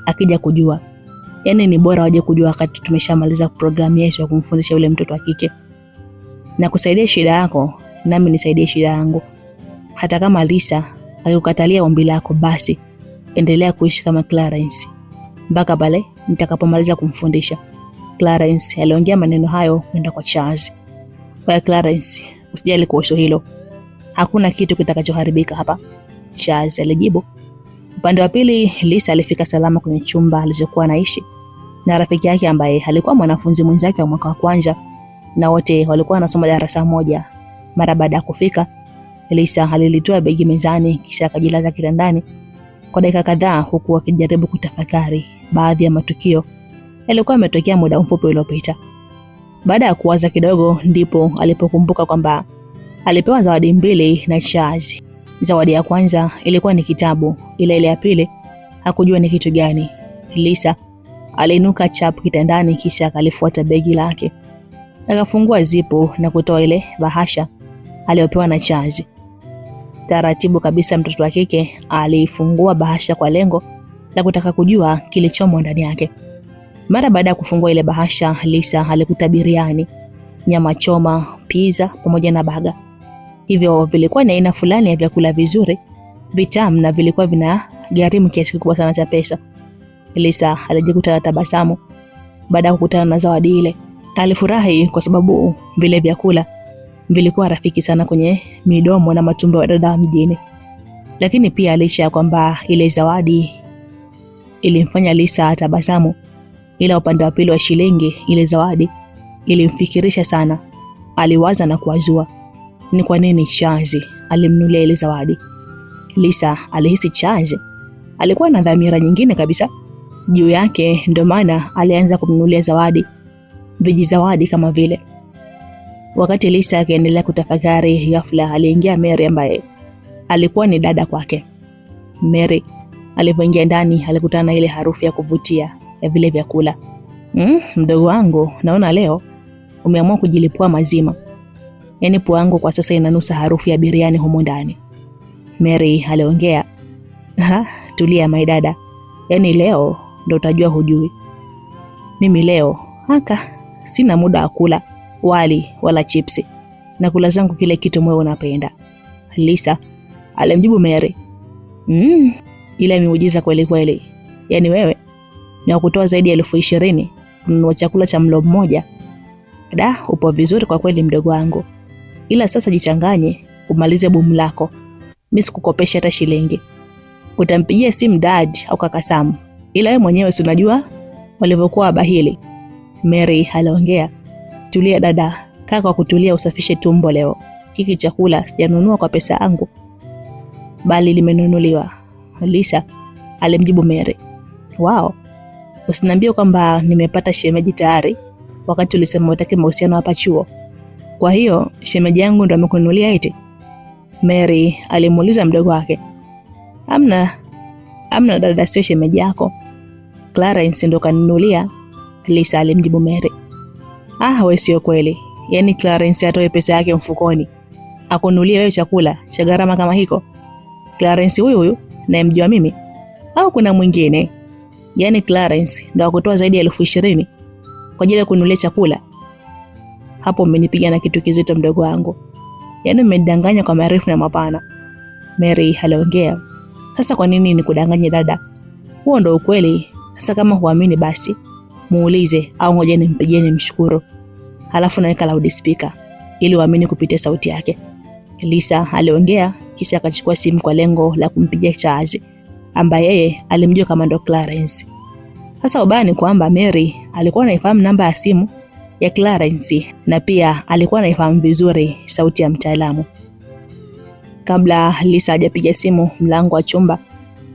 akija kujua. Yaani ni bora waje kujua wakati tumeshamaliza programu yetu ya kumfundisha yule mtoto wa kike. Na kusaidia shida yako, nami nisaidie shida yangu. Hata kama Lisa alikukatalia ombi lako, basi endelea kuishi kama Clarence mpaka pale nitakapomaliza kumfundisha. Clarence aliongea maneno hayo kwenda kwa Charles. Kwa Clarence, usijali kuhusu hilo. Hakuna kitu kitakachoharibika hapa, Charles alijibu. Upande wa pili, Lisa alifika salama kwenye chumba alichokuwa anaishi na rafiki yake ambaye alikuwa mwanafunzi mwenzake wa mwaka wa kwanza, na wote walikuwa wanasoma darasa moja. Mara baada ya kufika, Lisa alilitoa begi mezani kisha akajilaza kitandani kwa dakika kadhaa, huku akijaribu kutafakari baadhi ya matukio yalikuwa yametokea muda mfupi uliopita. Baada ya kuwaza kidogo, ndipo alipokumbuka kwamba alipewa zawadi mbili na Charles. Zawadi ya kwanza ilikuwa ni kitabu, ile ya pili hakujua ni kitu gani. Lisa aliinuka chap kitandani kisha akalifuata begi lake. Akafungua zipu na kutoa ile bahasha aliyopewa na Charles. Taratibu kabisa mtoto wa kike alifungua bahasha kwa lengo la kutaka kujua kilichomo ndani yake. Mara baada ya kufungua ile bahasha, Lisa alikuta biriani, nyama choma, pizza pamoja na baga. Hivyo vilikuwa ni aina fulani ya vyakula vizuri, vitamu na vilikuwa vinagharimu kiasi kikubwa sana cha pesa. Lisa alijikuta na tabasamu baada ya kukutana na zawadi ile. Alifurahi kwa sababu vile vyakula vilikuwa rafiki sana kwenye midomo na matumbo ya dada mjini. Lakini pia licha ya kwamba ile zawadi ilimfanya Lisa tabasamu, ila upande wa pili wa shilingi ile zawadi ilimfikirisha sana. Aliwaza na kuwazua ni kwa nini Chazi alimnunulia ile zawadi. Lisa alihisi Chazi alikuwa na dhamira nyingine kabisa juu yake, ndio maana alianza kumnunulia zawadi, vijizawadi kama vile. Wakati Lisa akiendelea kutafakari, ghafla aliingia Mary ambaye alikuwa ni dada kwake. Mary alipoingia ndani alikutana na ile harufu ya kuvutia ya vile vyakula. Mdogo wangu, naona leo umeamua kujilipua mazima. Yaani pua yangu kwa sasa inanusa harufu ya biriani humo ndani. Mary aliongea. Tulia my dada. Yaani leo ndo utajua hujui. Mimi leo sina muda wa kula wali wala chipsi. Na kula zangu kile kitu moyo unapenda. Lisa alimjibu Mary. Ile miujiza kweli kweli. Yaani wewe ni wakutoa zaidi ya 20,000 kununua chakula cha mlo mmoja. Upo vizuri kwa kweli mdogo wangu. Ila sasa jichanganye umalize bomu lako. Mimi sikukopesha hata shilingi. Utampigia simu dad au kaka Sam. Ila wewe mwenyewe si unajua walivyokuwa wabahili. Mary aliongea. Tulia dada, kaa kwa kutulia, usafishe tumbo leo. Hiki chakula sijanunua kwa pesa yangu, bali limenunuliwa. Lisa alimjibu Mary. Wow, usiniambie kwamba nimepata shemeji tayari wakati ulisema utake mahusiano hapa chuo. Kwa hiyo shemeji yangu ndo amekununulia eti? Mary alimuuliza mdogo wake. Amna dada, sio shemeji yako. Clarence ndo kanunulia, Lisa alimjibu Mary. Wewe sio kweli. Yaani Clarence atoe pesa yake mfukoni akununulie wewe chakula cha gharama kama hiko? Clarence huyu nayemjua mimi au kuna mwingine? Yaani Clarence ndo akutoa zaidi ya 20,000 kwa ajili ya kununulia chakula? Hapo umenipiga na kitu kizito mdogo wangu. Yaani umedanganya kwa marefu na mapana. Mary aliongea. Sasa kwa nini nikudanganye dada? Huo ndo ukweli. Sasa kama huamini basi muulize au ngoja nimpigie nimshukuru. Halafu naweka loudspeaker ili uamini kupitia sauti yake. Lisa aliongea kisha akachukua simu kwa lengo la kumpigia Chazi ambaye yeye alimjua kama ndo Clarence. Sasa ubaya ni kwamba Mary alikuwa anaifahamu namba ya simu ya Clarence na pia alikuwa anaifahamu vizuri sauti ya mtaalamu. Kabla Lisa hajapiga simu, mlango wa chumba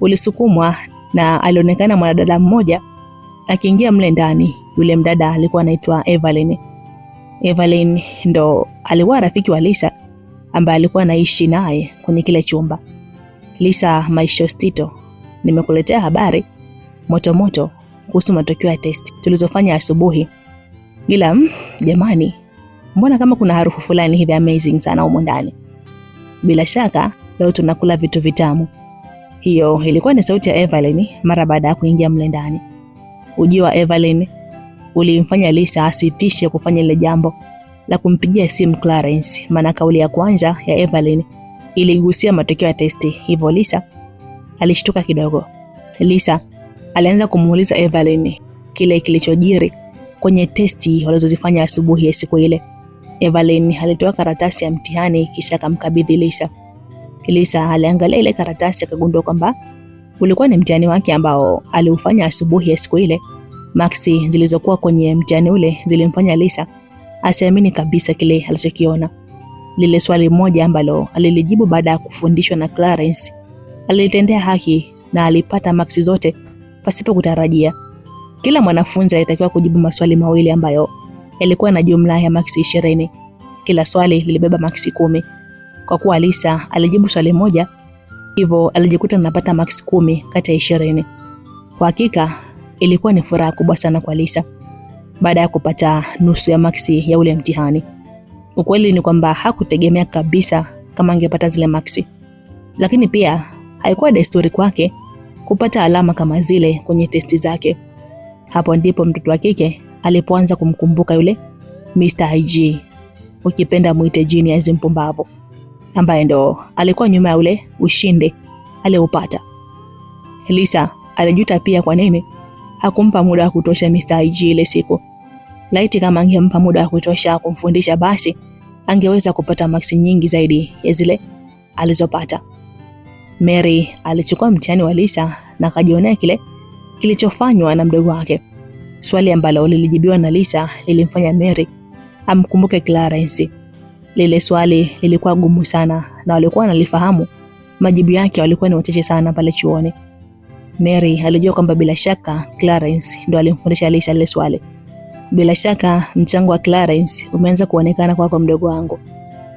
ulisukumwa na alionekana mwanadada mmoja akiingia mle ndani. Yule mdada alikuwa anaitwa Evelyn. Evelyn ndo alikuwa rafiki wa Lisa ambaye alikuwa anaishi naye kwenye kile chumba. Lisa, maishostito, nimekuletea habari moto kuhusu matokeo ya test tulizofanya asubuhi. Ila jamani, mbona kama kuna harufu fulani hivi amazing sana humo ndani. Bila shaka leo tunakula vitu vitamu. Hiyo ilikuwa ni sauti ya Evelyn mara baada ya kuingia mle ndani. Ujio wa Evelyn ulimfanya Lisa asitishe kufanya ile jambo la kumpigia simu Clarence, maana kauli ya kwanza ya Evelyn iligusia matokeo ya testi. Hivyo Lisa alishtuka kidogo. Lisa alianza kumuuliza Evelyn kile kilichojiri kwenye testi walizozifanya asubuhi ya siku ile. Evelyn alitoa karatasi ya mtihani kisha akamkabidhi Lisa. Lisa aliangalia ile karatasi akagundua kwamba ulikuwa ni mtihani wake ambao aliufanya asubuhi ya siku ile. Maxi zilizokuwa kwenye mtihani ule zilimfanya Lisa asiamini kabisa kile alichokiona. Lile swali moja ambalo alilijibu baada ya kufundishwa na Clarence alitendea haki na alipata maxi zote pasipo kutarajia. Kila mwanafunzi alitakiwa kujibu maswali mawili ambayo yalikuwa na jumla ya maxi 20. Kila swali lilibeba maxi 10. Kwa kuwa Lisa alijibu swali moja, hivyo alijikuta anapata maxi 10 kati ya 20. Kwa hakika ilikuwa ni furaha kubwa sana kwa Lisa baada ya kupata nusu ya maxi ya ule mtihani. Ukweli ni kwamba hakutegemea kabisa kama angepata zile maxi. Lakini pia haikuwa desturi kwake kupata alama kama zile kwenye testi zake. Hapo ndipo mtoto wa kike alipoanza kumkumbuka yule Mr. IG, ukipenda muite genius mpumbavu, ambaye ndo alikuwa nyuma ya ule ushindi aliopata. Lisa alijuta pia kwa nini hakumpa muda wa kutosha Mr. IG ile siku. Laiti kama angempa muda wa kutosha kumfundisha, basi angeweza kupata maksi nyingi zaidi ya zile alizopata. Mary alichukua mtihani wa Lisa na akajionea kile kilichofanywa na mdogo wake. Swali ambalo lilijibiwa na Lisa lilimfanya Mary amkumbuke Clarence. Lile swali lilikuwa gumu sana na walikuwa wanalifahamu majibu yake walikuwa ni wachache sana pale chuoni. Mary alijua kwamba bila shaka Clarence ndo alimfundisha Lisa lile swali. Bila shaka mchango wa Clarence umeanza kuonekana kwako mdogo wangu.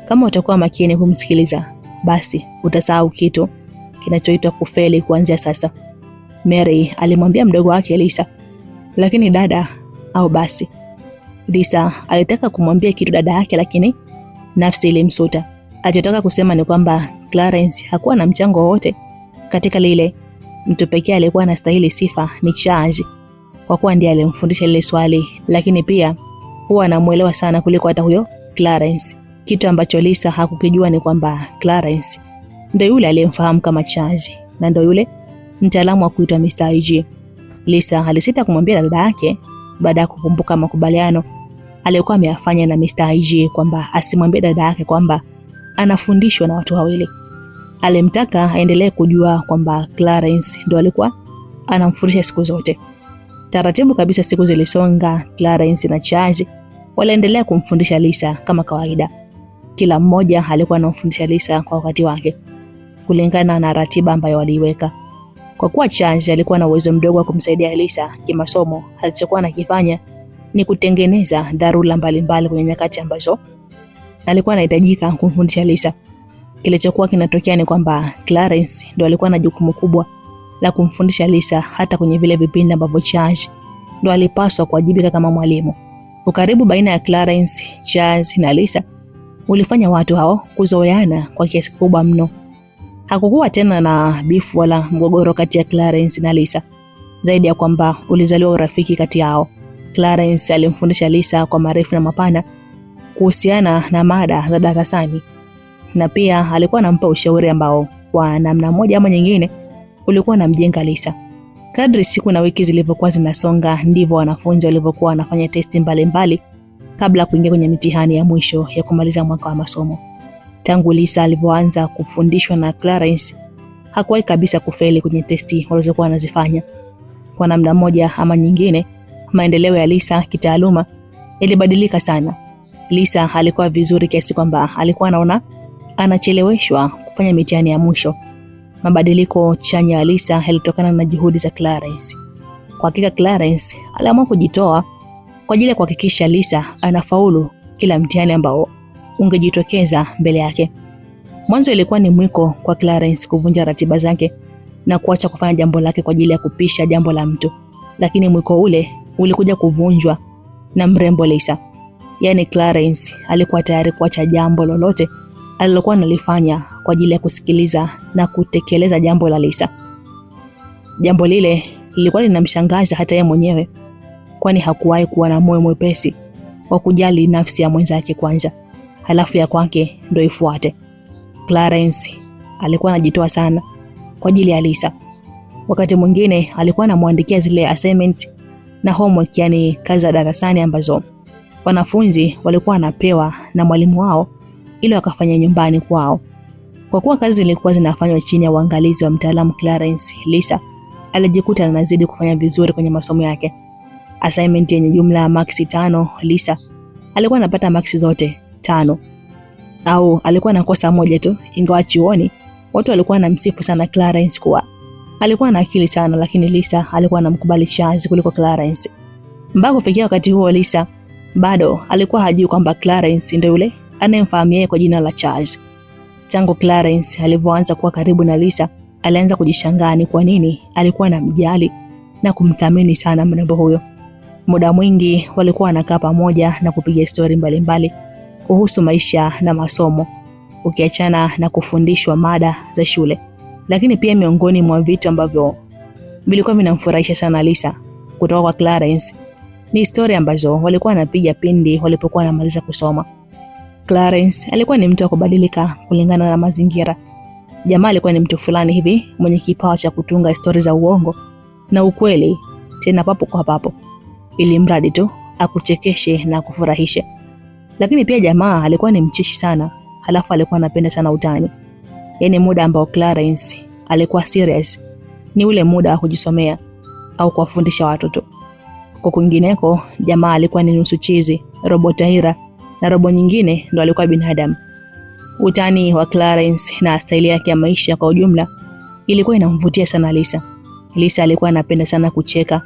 Kama utakuwa makini kumsikiliza, basi utasahau kitu kinachoitwa kufeli kuanzia sasa, Mary alimwambia mdogo wake Lisa. Lakini dada, au basi. Lisa alitaka kumwambia kitu dada yake, lakini nafsi ilimsuta. Alichotaka kusema ni kwamba Clarence hakuwa na mchango wowote katika lile. Mtu pekee aliyekuwa anastahili sifa ni Charles, kwa kuwa ndiye alimfundisha lile swali, lakini pia huwa anamuelewa sana kuliko hata huyo Clarence. Kitu ambacho Lisa hakukijua ni kwamba Clarence ndio yule aliyemfahamu kama Charles na ndio yule mtaalamu wa kuitwa Mr. IG. Lisa alisita kumwambia dada yake baada ya kukumbuka makubaliano aliyokuwa ameyafanya na Mr. IG kwamba asimwambie dada yake kwamba anafundishwa na watu wawili. Alimtaka aendelee kujua kwamba Clarence ndo alikuwa anamfundisha siku zote. Taratibu kabisa siku zilisonga, Clarence na Charles waliendelea kumfundisha Lisa kama kawaida. Kila mmoja alikuwa anamfundisha Lisa kwa wakati wake, kulingana na ratiba ambayo waliiweka. Kwa kuwa Charles alikuwa na uwezo mdogo wa kumsaidia Lisa kimasomo, alichokuwa anakifanya ni kutengeneza dharura mbalimbali kwenye nyakati ambazo alikuwa anahitajika kumfundisha Lisa. Kilichokuwa kinatokea ni kwamba Clarence ndo alikuwa na jukumu kubwa la kumfundisha Lisa, hata kwenye vile vipindi ambavyo Charles ndo alipaswa kuwajibika kama mwalimu. Ukaribu baina ya Clarence, Charles na Lisa ulifanya watu hao kuzoeana kwa kiasi kikubwa mno. Hakukuwa tena na bifu wala mgogoro kati ya Clarence na Lisa, zaidi ya kwamba ulizaliwa urafiki kati yao. Clarence alimfundisha Lisa kwa marefu na mapana kuhusiana na mada za darasani, na pia alikuwa anampa ushauri ambao kwa namna moja ama nyingine ulikuwa unamjenga Lisa. Kadri siku na wiki zilivyokuwa zinasonga, ndivyo wanafunzi walivyokuwa wanafanya testi mbalimbali kabla kuingia kwenye mitihani ya mwisho ya kumaliza mwaka wa masomo. Tangu Lisa alivyoanza kufundishwa na Clarence, hakuwahi kabisa kufeli kwenye testi walizokuwa wanazifanya. Kwa namna moja ama nyingine, maendeleo ya Lisa kitaaluma ilibadilika sana. Lisa alikuwa vizuri kiasi kwamba alikuwa anaona anacheleweshwa kufanya mitihani ya mwisho. Mabadiliko chanya ya Lisa yalitokana na juhudi za Clarence. Kwa hakika Clarence aliamua kujitoa kwa ajili ya kuhakikisha Lisa anafaulu kila mtihani ambao ungejitokeza mbele yake. Mwanzo ilikuwa ni mwiko kwa Clarence kuvunja ratiba zake na kuacha kufanya jambo lake kwa ajili ya kupisha jambo la mtu. Lakini mwiko ule ulikuja kuvunjwa na mrembo Lisa. Yaani Clarence alikuwa tayari kuacha jambo lolote alilokuwa analifanya kwa ajili ya kusikiliza na kutekeleza jambo la Lisa. Jambo lile lilikuwa linamshangaza hata yeye mwenyewe, kwani hakuwahi kuwa na moyo mwepesi wa kujali nafsi ya mwenzake kwanza, halafu ya kwake ndio ifuate. Clarence alikuwa anajitoa sana kwa ajili ya Lisa. Wakati mwingine alikuwa anamwandikia zile assignment na homework, yani kazi za darasani ambazo wanafunzi walikuwa wanapewa na mwalimu wao ili wakafanya nyumbani kwao. Kwa kuwa kazi zilikuwa zinafanywa chini ya uangalizi wa mtaalamu Clarence, Lisa alijikuta anazidi kufanya vizuri kwenye masomo yake. Assignment yenye jumla ya maksi 5, Lisa alikuwa anapata maksi zote 5. Au alikuwa anakosa moja tu, ingawa chuoni watu walikuwa wanamsifu sana Clarence kuwa alikuwa na akili sana, lakini Lisa alikuwa anamkubali Charles kuliko Clarence. Mpaka kufikia wakati huo Lisa bado alikuwa hajui kwamba Clarence ndio yule anayemfahamu yeye kwa jina la Charles. Tangu Clarence alipoanza kuwa karibu na Lisa, alianza kujishangaa ni kwa nini alikuwa anamjali na kumthamini sana mrembo huyo. Muda mwingi walikuwa wanakaa pamoja na kupiga story mbalimbali kuhusu maisha na masomo, ukiachana na kufundishwa mada za shule. Lakini pia miongoni mwa vitu ambavyo vilikuwa vinamfurahisha sana Lisa kutoka kwa Clarence ni historia ambazo walikuwa wanapiga pindi walipokuwa wanamaliza kusoma. Clarence alikuwa ni mtu wa kubadilika kulingana na mazingira. Jamaa alikuwa ni mtu fulani hivi mwenye kipawa cha kutunga historia za uongo na ukweli, tena papo kwa papo, ili mradi tu akuchekeshe na kufurahishe. Lakini pia jamaa alikuwa ni mcheshi sana, halafu alikuwa anapenda sana utani. Yaani muda ambao Clarence alikuwa serious ni ule muda wa kujisomea au kuwafundisha watoto. Kwa kwingineko, jamaa alikuwa ni nusu chizi, robo taira, na robo nyingine ndo alikuwa binadamu. Utani wa Clarence na staili yake ya maisha kwa ujumla ilikuwa inamvutia sana Lisa. Lisa alikuwa anapenda sana kucheka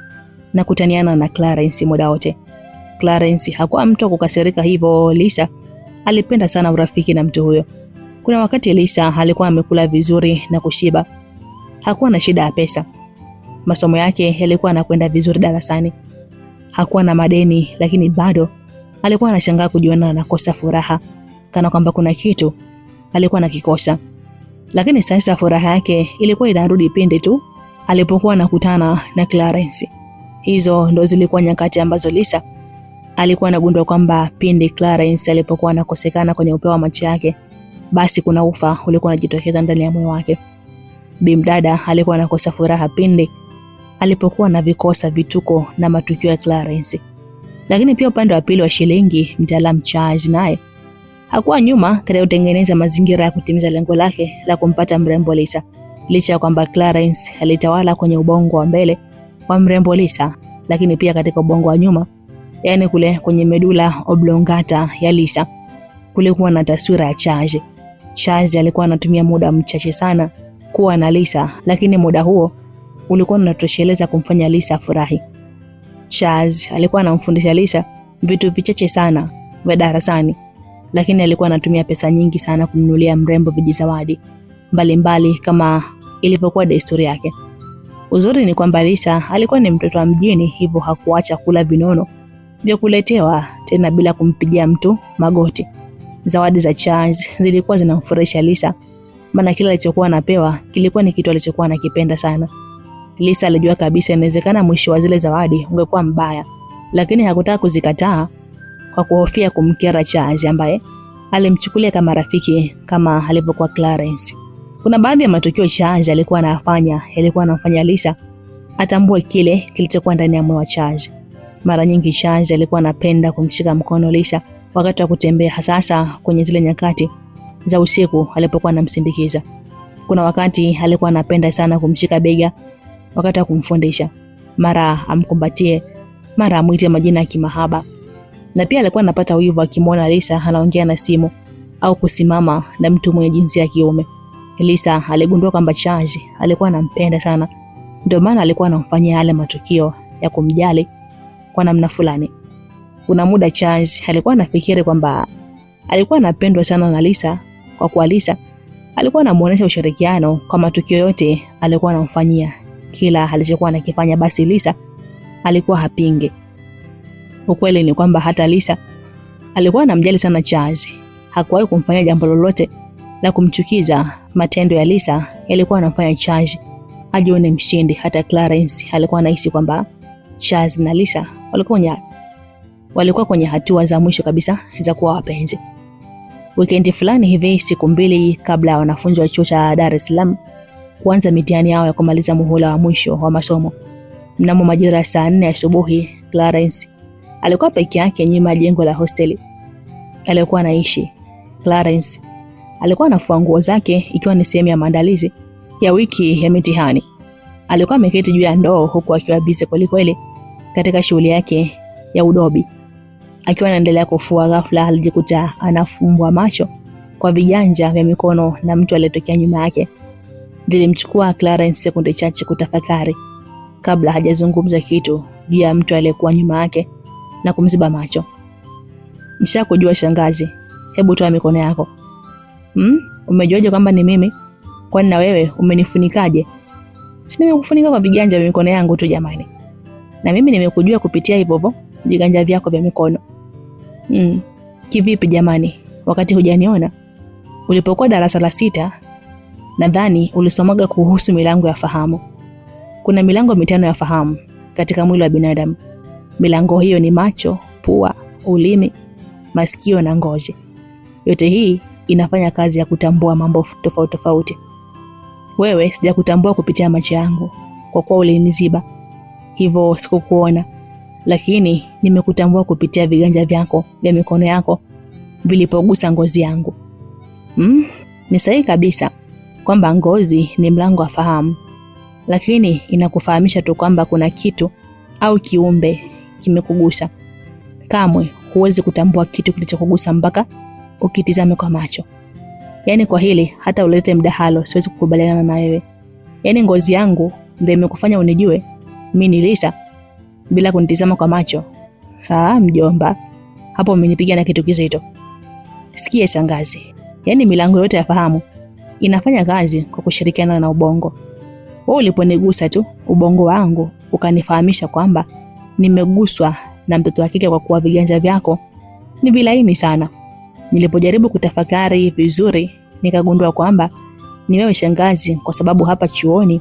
na kutaniana na Clarence muda wote. Clarence hakuwa mtu kukasirika hivyo. Lisa alipenda sana urafiki na mtu huyo. Kuna wakati Lisa alikuwa amekula vizuri na kushiba. Hakuwa na shida ya pesa. Masomo yake yalikuwa yanakwenda vizuri darasani. Hakuwa na madeni, lakini bado alikuwa anashangaa kujiona anakosa furaha, kana kwamba kuna kitu alikuwa anakikosa. Lakini sasa furaha yake ilikuwa inarudi pindi tu alipokuwa anakutana na Clarence. Hizo ndo zilikuwa nyakati ambazo Lisa alikuwa anagundua kwamba pindi Clarence alipokuwa anakosekana kwenye upeo wa macho yake, basi kuna ufa ulikuwa unajitokeza ndani ya moyo wake. Bimdada alikuwa anakosa furaha pindi alipokuwa na vikosa vituko na matukio ya Clarence. Lakini pia upande wa pili wa shilingi, mtaalamu Charles naye hakuwa nyuma katika kutengeneza mazingira ya kutimiza lengo lake la kumpata mrembo Lisa. Licha ya kwamba Clarence alitawala kwenye ubongo wa mbele wa mrembo Lisa, lakini pia katika ubongo wa nyuma, yani kule kwenye medula oblongata ya Lisa, kulikuwa na taswira ya Charles. Charles alikuwa anatumia muda mchache sana kuwa na Lisa, lakini muda huo ulikuwa unatosheleza kumfanya Lisa furahi. Charles alikuwa anamfundisha Lisa vitu vichache sana vya darasani, lakini alikuwa anatumia pesa nyingi sana kumnunulia mrembo vijizawadi mbalimbali kama ilivyokuwa desturi yake. Uzuri ni kwamba Lisa alikuwa ni mtoto wa mjini, hivyo hakuacha kula vinono vya kuletewa tena bila kumpigia mtu magoti. Zawadi za Charles zilikuwa zinamfurahisha Lisa, maana kila alichokuwa anapewa kilikuwa ni kitu alichokuwa anakipenda sana. Lisa alijua kabisa inawezekana mwisho wa zile zawadi ungekuwa mbaya, lakini hakutaka kuzikataa kwa kuhofia kumkera Charles ambaye alimchukulia kama rafiki kama alivyokuwa Clarence. Kuna baadhi ya matukio Charles alikuwa anafanya yalikuwa anamfanya Lisa atambue kile kilichokuwa ndani ya moyo wa Charles. Mara nyingi Charles alikuwa anapenda kumshika mkono Lisa wakati wa kutembea, hasa kwenye zile nyakati za usiku alipokuwa anamsindikiza. Kuna wakati alikuwa anapenda sana kumshika bega wakati wa kumfundisha, mara amkumbatie, mara amuite majina ya kimahaba. Na pia alikuwa anapata wivu akimwona Lisa anaongea na simu au kusimama na mtu mwenye jinsia ya kiume. Lisa aligundua kwamba Charles alikuwa anampenda sana, ndio maana alikuwa anamfanyia yale matukio ya kumjali kwa namna fulani. Kuna muda Charles alikuwa anafikiri kwamba alikuwa anapendwa sana na Lisa, kwa kuwa Lisa alikuwa anamuonesha ushirikiano kwa matukio yote alikuwa anamfanyia. Kila alichokuwa anakifanya basi Lisa alikuwa hapinge. Ukweli ni kwamba hata Lisa alikuwa anamjali sana Charles. Hakuwahi kumfanyia jambo lolote la kumchukiza. Matendo ya Lisa yalikuwa yanamfanya Charles ajione mshindi. Hata Clarence alikuwa anahisi kwamba Charles na Lisa walikuwa kwenye hatua za mwisho kabisa za kuwa wapenzi. Weekend fulani hivi, siku mbili kabla ya wanafunzi wa chuo cha Dar es Salaam kuanza mitihani yao ya kumaliza muhula wa mwisho wa masomo, mnamo majira ya saa 4 asubuhi, Clarence alikuwa peke yake nyuma ya jengo la hosteli alikuwa anaishi. Clarence alikuwa anafua nguo zake ikiwa ni sehemu ya maandalizi ya wiki ya mitihani. Alikuwa ameketi juu ya ndoo huku akiwa busy kweli katika shughuli yake ya udobi. Akiwa anaendelea kufua, ghafla alijikuta anafumbwa macho kwa viganja vya mikono na mtu aliyetokea nyuma yake. Dilimchukua Clarence sekunde chache kutafakari kabla hajazungumza kitu juu ya mtu aliyekuwa nyuma yake na kumziba macho. Nishakujua shangazi, hebu toa mikono yako. Umejuaje kwamba ni mimi? Kwani na wewe umenifunikaje? Si nimekufunika kwa viganja vya mikono yangu tu jamani. Na mimi nimekujua kupitia hivyo viganja vyako vya mikono. Kivipi jamani? Wakati hujaniona ulipokuwa darasa la 6, nadhani ulisomaga kuhusu milango ya fahamu. Kuna milango 5 ya fahamu. katika mwili wa binadamu. Milango hiyo ni macho, pua, ulimi, masikio na ngozi. Yote hii inafanya kazi ya kutambua mambo tofauti tofauti. Wewe sijakutambua kupitia macho yangu kwa kuwa uliniziba, hivyo sikukuona, lakini nimekutambua kupitia viganja vyako vya mikono yako vilipogusa ngozi yangu. Ni sahihi kabisa kwamba ngozi ni mlango wa fahamu, lakini inakufahamisha tu kwamba kuna kitu au kiumbe kimekugusa. Kamwe huwezi kutambua kitu kilichokugusa mpaka ukitizame kwa macho. Yaani kwa hili hata ulete mdahalo siwezi kukubaliana na wewe. Yaani ngozi yangu ndio imekufanya unijue mimi ni Lisa bila kunitizama kwa macho. Mjomba, hapo umenipiga na kitu kizito. Sikia shangazi, yaani milango yote ya fahamu inafanya kazi kwa kushirikiana na ubongo. Wewe uliponigusa tu, ubongo wangu ukanifahamisha kwamba nimeguswa na mtoto wa kike kwa kuwa viganja vyako ni vilaini sana. Nilipojaribu kutafakari vizuri, nikagundua kwamba ni wewe shangazi, kwa sababu hapa chuoni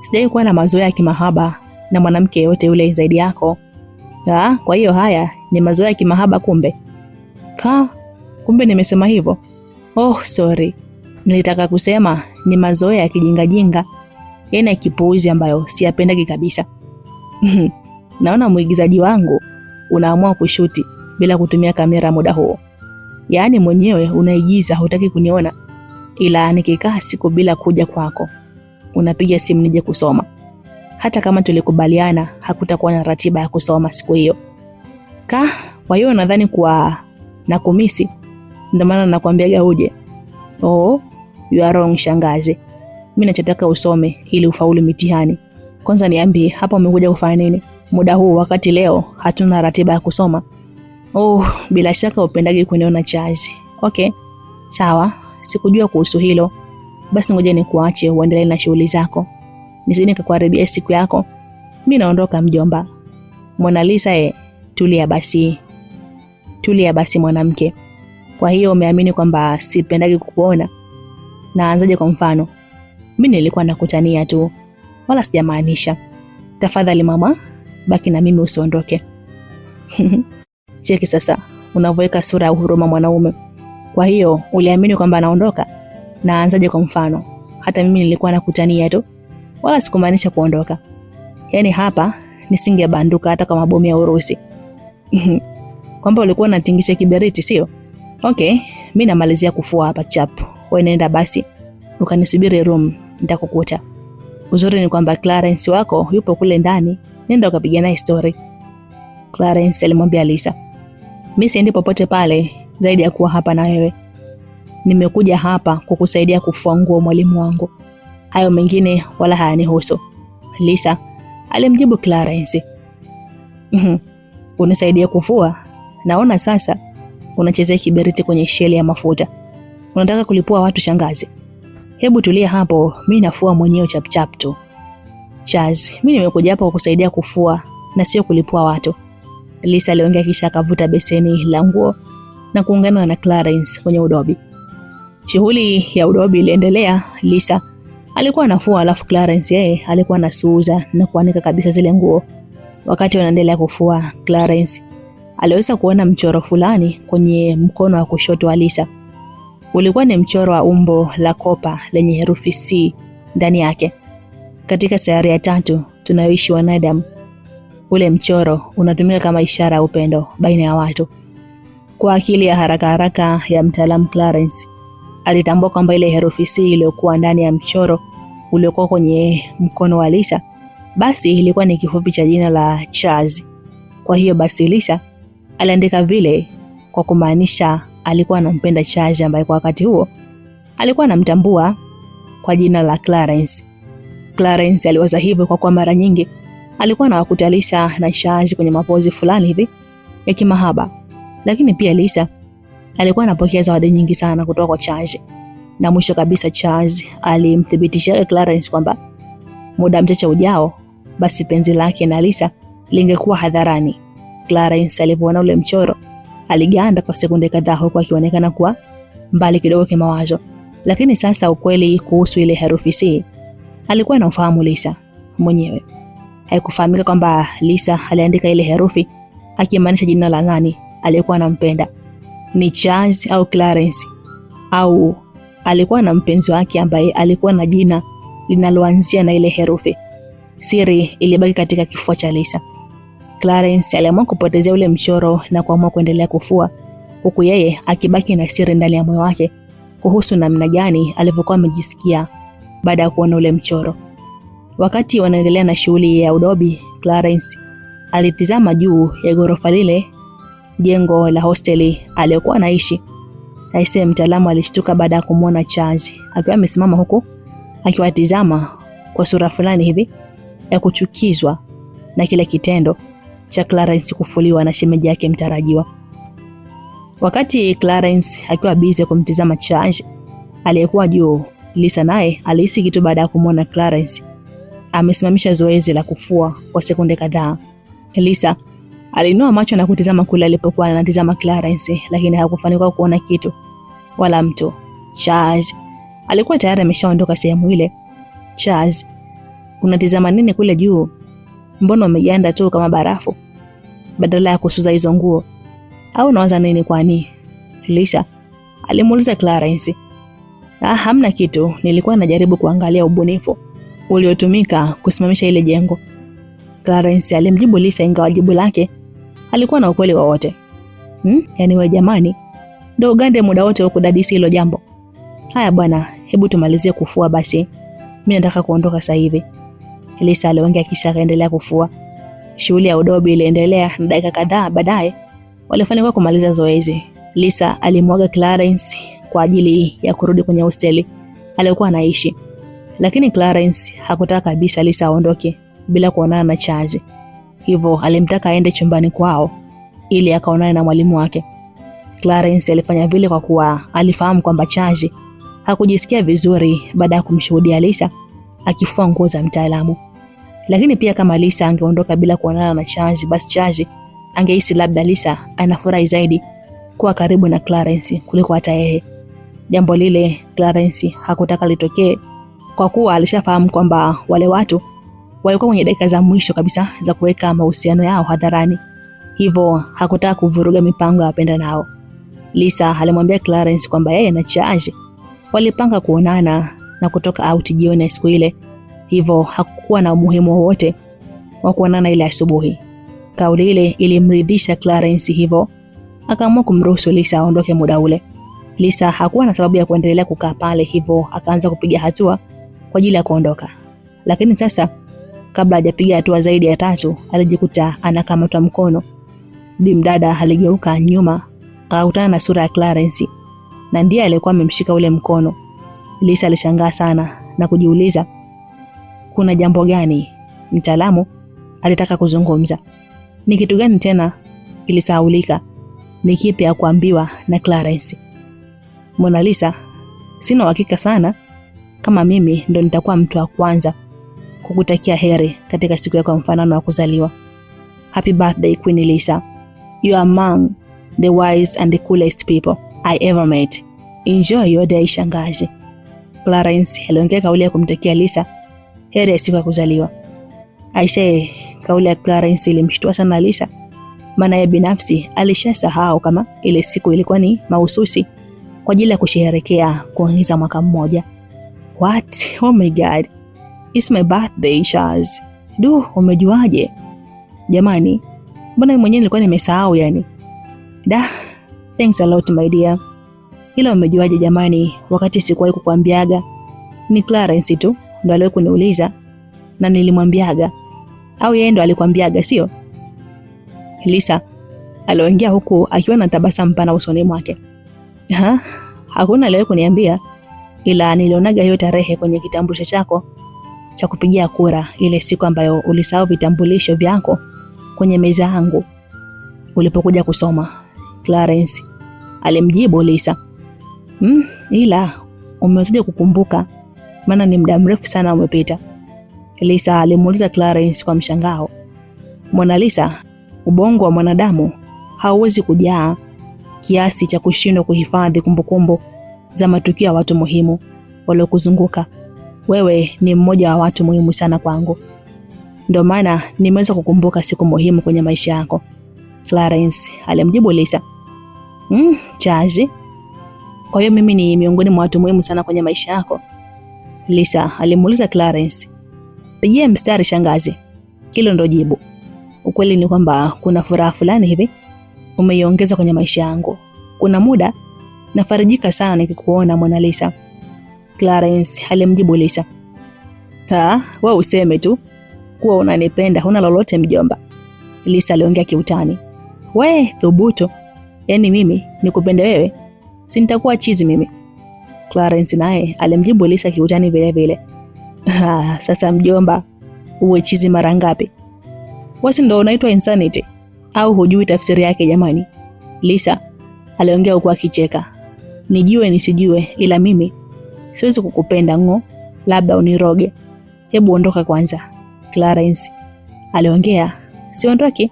sijai kuwa na mazoea ya kimahaba na mwanamke yote yule zaidi yako. Kwa hiyo haya ni mazoea ya kimahaba kumbe. Kumbe nimesema hivyo. Sorry. Nilitaka kusema ni mazoea ya kijingajinga, yaani ya kipuuzi ambayo siyapendagi kabisa. Naona mwigizaji wangu unaamua kushuti bila kutumia kamera muda huo. Yaani mwenyewe unaigiza hutaki kuniona, ila nikikaa siku bila kuja kwako unapiga simu nije kusoma. Hata kama tulikubaliana hakutakuwa na ratiba ya kusoma siku hiyo. Kwa hiyo nadhani kwa nakumisi, ndio maana nakwambiaga uje. You are wrong shangazi. Mimi nachotaka usome ili ufaulu mitihani. Kwanza niambie hapa umekuja kufanya nini muda huu wakati leo hatuna ratiba ya kusoma? Bila shaka upendagi kuniona chazi. Okay, sawa, sikujua kuhusu hilo. Basi ngoja nikuache uendelee na shughuli zako, nisije nikakuharibia siku yako. Mimi naondoka mjomba. Mona Lisa, tulia basi mwanamke. Kwa hiyo umeamini kwamba sipendagi kukuona? Naanzaje kwa mfano? Mimi nilikuwa nakutania tu, wala sijamaanisha. Tafadhali mama, baki na mimi usiondoke. Cheki sasa unavyoeka sura ya huruma mwanaume. Kwa hiyo uliamini kwamba naondoka? Naanzaje kwa mfano? Hata mimi nilikuwa nakutania tu, wala sikumaanisha kuondoka. Yaani hapa nisingebanduka hata kama bomu ya Urusi. Kwamba ulikuwa unatingisha kiberiti sio? Okay, mimi namalizia kufua hapa chap. Wewe nenda basi ukanisubiri room, nitakukuta. Uzuri ni kwamba Clarence wako yupo kule ndani, nenda ukapiga naye story. Clarence alimwambia Lisa, mimi siendi popote pale zaidi ya kuwa hapa na wewe. Nimekuja hapa kukusaidia kufua nguo mwalimu wangu. Hayo mengine wala hayanihusu. Lisa alimjibu Clarence. Unisaidia kufua? Naona sasa unachezea kiberiti kwenye sheli ya mafuta. Unataka kulipua watu shangazi? Hebu tulia hapo, mimi nafua mwenyewe chap tu. Chaz, mimi nimekuja hapa kukusaidia kufua na sio kulipua watu. Lisa aliongea kisha akavuta beseni la nguo na kuungana na Clarence kwenye udobi. Shughuli ya udobi iliendelea. Lisa alikuwa anafua, alafu Clarence alikuwa anasuuza na kuanika kabisa zile nguo. Wakati wanaendelea kufua, Clarence aliweza kuona mchoro fulani kwenye mkono wa kushoto wa Lisa. Ulikuwa ni mchoro wa umbo la kopa lenye herufi C ndani yake. Katika sayari ya 3 tunayoishi wanadamu, ule mchoro unatumika kama ishara ya upendo baina ya watu. Kwa akili ya haraka ya mtaalamu Clarence, alitambua kwamba ile herufi C iliyokuwa ndani ya mchoro uliokuwa kwenye mkono wa Lisa basi ilikuwa ni kifupi cha jina la Charles. Kwa hiyo basi Lisa aliandika vile kwa kumaanisha alikuwa anampenda Charles ambaye kwa wakati huo alikuwa anamtambua kwa jina la Clarence. Clarence aliwaza hivyo kwa kuwa mara nyingi alikuwa anawakuta Lisa na Charles kwenye mapozi fulani hivi ya kimahaba. Lakini pia Lisa alikuwa anapokea zawadi nyingi sana kutoka kwa Charles. Na mwisho kabisa Charles alimthibitishia Clarence kwamba muda mchache ujao basi penzi lake na Lisa lingekuwa hadharani. Clarence alipoona ule mchoro aliganda kwa sekunde kadhaa huku akionekana kuwa mbali kidogo kimawazo. Lakini sasa ukweli kuhusu ile herufi C alikuwa anafahamu Lisa mwenyewe. Haikufahamika kwamba Lisa aliandika ile herufi akimaanisha jina la nani aliyekuwa anampenda, ni Charles au Clarence, au alikuwa na mpenzi wake ambaye alikuwa na jina linaloanzia na ile herufi. Siri ilibaki katika kifua cha Lisa. Clarence aliamua kupotezea ule mchoro na kuamua kuendelea kufua, huku yeye akibaki na siri ndani ya moyo wake kuhusu namna gani alivyokuwa amejisikia baada ya kuona ule mchoro. Wakati wanaendelea na shughuli ya udobi, Clarence alitizama juu ya ghorofa lile, jengo la hosteli aliyokuwa anaishi. Aise, mtaalamu alishtuka baada ya kumwona Charles akiwa amesimama huku akiwatizama kwa sura fulani hivi ya kuchukizwa na kile kitendo cha Clarence kufuliwa na shemeji yake mtarajiwa. Wakati Clarence akiwa busy kumtizama Charles aliyekuwa juu, Lisa naye alihisi kitu baada ya kumwona Clarence amesimamisha zoezi la kufua kwa sekunde kadhaa. Lisa alinoa macho na kutizama kule alipokuwa anatizama Clarence, lakini hakufanikiwa kuona kitu wala mtu. Charles alikuwa tayari ameshaondoka sehemu ile. Charles, unatizama nini kule juu? Mbona umeganda tu kama barafu badala ya kusuza hizo nguo? Au unawaza nini kwani? Lisa alimuuliza Clarence. Hamna kitu, nilikuwa najaribu kuangalia ubunifu uliotumika kusimamisha ile jengo, Clarence alimjibu Lisa, ingawa jibu lake alikuwa na ukweli wowote. Yaani wewe jamani, ndio ugande muda wote wa kudadisi hilo jambo. Haya bwana, hebu tumalizie kufua basi. Mimi nataka kuondoka sasa hivi. Lisa aliongea kisha akaendelea kufua. Shughuli ya udobi iliendelea na dakika kadhaa baadaye walifanikiwa kumaliza zoezi. Lisa alimwaga Clarence kwa ajili ya kurudi kwenye hosteli aliyokuwa anaishi. Lakini Clarence hakutaka kabisa Lisa aondoke bila kuonana na Charles. Hivyo alimtaka aende chumbani kwao ili akaonane na mwalimu wake. Clarence alifanya vile kwa kuwa alifahamu kwamba Charles hakujisikia vizuri baada ya kumshuhudia Lisa akifua nguo za mtaalamu. Lakini pia kama Lisa angeondoka bila kuonana na Charles, basi Charles angehisi labda Lisa anafurahi zaidi kuwa karibu na Clarence kuliko hata yeye. Jambo lile Clarence hakutaka litokee kwa kuwa alishafahamu kwamba wale watu walikuwa kwenye dakika za mwisho kabisa za kuweka mahusiano yao hadharani. Hivyo hakutaka kuvuruga mipango ya wapenda nao. Lisa alimwambia Clarence kwamba yeye na Charles walipanga kuonana na kutoka out jioni ya siku ile. Hivyo hakukuwa na umuhimu wowote wa kuonana ile asubuhi. Kauli ile ilimridhisha Clarence, hivyo akaamua kumruhusu Lisa aondoke muda ule. Lisa hakuwa na sababu ya kuendelea kukaa pale, hivyo akaanza kupiga hatua kwa ajili ya kuondoka. Lakini sasa kabla hajapiga hatua zaidi ya 3, alijikuta anakamata mkono. Bimdada aligeuka nyuma akakutana na sura ya Clarence na ndiye alikuwa amemshika ule mkono. Lisa alishangaa sana na kujiuliza kuna jambo gani mtaalamu alitaka kuzungumza. Ni kitu gani tena kilisahaulika? Ni kipi ya kuambiwa na Clarence? Mona Lisa, sina uhakika sana kama mimi ndo nitakuwa mtu wa kwanza kukutakia heri katika siku yako ya mfanano wa kuzaliwa. Happy birthday Queen Lisa. You are among the wise and the coolest people I ever met. Enjoy your day shangazi. Clarence aliongea kauli ya kumtakia Lisa heri ya siku ya kuzaliwa. Aisha, kauli ya Clarence ilimshtua sana Lisa, maana yeye binafsi alishasahau kama ile siku ilikuwa ni mahususi kwa ajili ya kusherehekea kuongeza mwaka mmoja. What? Oh my God. It's my birthday, Charles. Umejuaje? Jamani, mbona mimi mwenyewe nilikuwa nimesahau yani. Thanks a lot my dear. Ila umejuaje jamani, wakati sikuwahi kukuambiaga? Ni Clarence tu ndo aliwahi kuniuliza na nilimwambiaga. Au yeye ndo alikwambiaga, sio? Lisa aliongea huku akiwa na tabasamu pana usoni mwake. Hakuna aliwahi kuniambia, ila nilionaga hiyo tarehe kwenye kitambulisho chako cha kupigia kura, ile siku ambayo ulisahau vitambulisho vyako kwenye meza yangu ulipokuja kusoma, Clarence alimjibu Lisa. Ila umewezaje kukumbuka? Maana ni muda mrefu sana umepita. Lisa alimuuliza Clarence kwa mshangao. Mona Lisa, ubongo wa mwanadamu hauwezi kujaa kiasi cha kushindwa kuhifadhi kumbukumbu za matukio ya watu muhimu waliokuzunguka. Wewe ni mmoja wa watu muhimu sana kwangu. Ndio maana nimeweza kukumbuka siku muhimu kwenye maisha yako, Clarence alimjibu Lisa. Charles, kwa hiyo mimi ni miongoni mwa watu muhimu sana kwenye maisha yako? Lisa alimuuliza Clarence. Pigie mstari shangazi, hilo ndo jibu. Ukweli ni kwamba kuna furaha fulani hivi umeiongeza kwenye maisha yangu. Kuna muda nafarijika sana nikikuona Mona Lisa, Clarence alimjibu Lisa. Wewe useme tu kuwa unanipenda, huna lolote mjomba, Lisa aliongea kiutani. We thubutu, yaani mimi nikupende wewe? Si nitakuwa chizi mimi, Clarence naye alimjibu Lisa kiutani vile vile. Sasa mjomba, uwe chizi mara ngapi? Wasi ndo unaitwa insanity au hujui tafsiri yake jamani? Lisa aliongea huku akicheka. Nijue nisijue, ila mimi siwezi kukupenda ngo, labda uniroge. Hebu ondoka kwanza, Clarence aliongea. Siondoki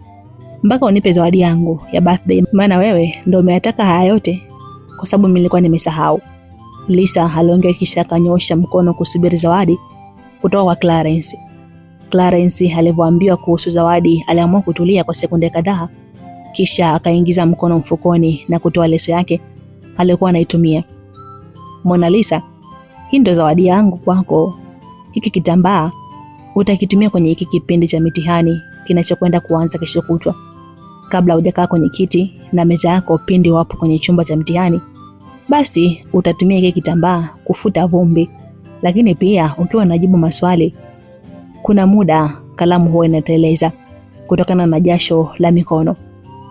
mpaka unipe zawadi yangu ya birthday, maana wewe ndo umeataka haya yote kwa sababu mimi nilikuwa nimesahau, Lisa aliongea kisha akanyosha mkono kusubiri zawadi kutoka kwa Clarence. Clarence alivyoambiwa kuhusu zawadi aliamua kutulia kwa sekunde kadhaa, kisha akaingiza mkono mfukoni na kutoa leso yake aliyokuwa anaitumia. Mona Lisa, hii ndo zawadi yangu kwako. Hiki kitambaa utakitumia kwenye hiki kipindi cha mitihani kinachokwenda kuanza kesho kutwa. Kabla hujakaa kwenye kiti na meza yako pindi wapo kwenye chumba cha mitihani, basi utatumia hiki kitambaa kufuta vumbi. Lakini pia ukiwa unajibu maswali, kuna muda kalamu huwa inateleza kutokana na jasho la mikono.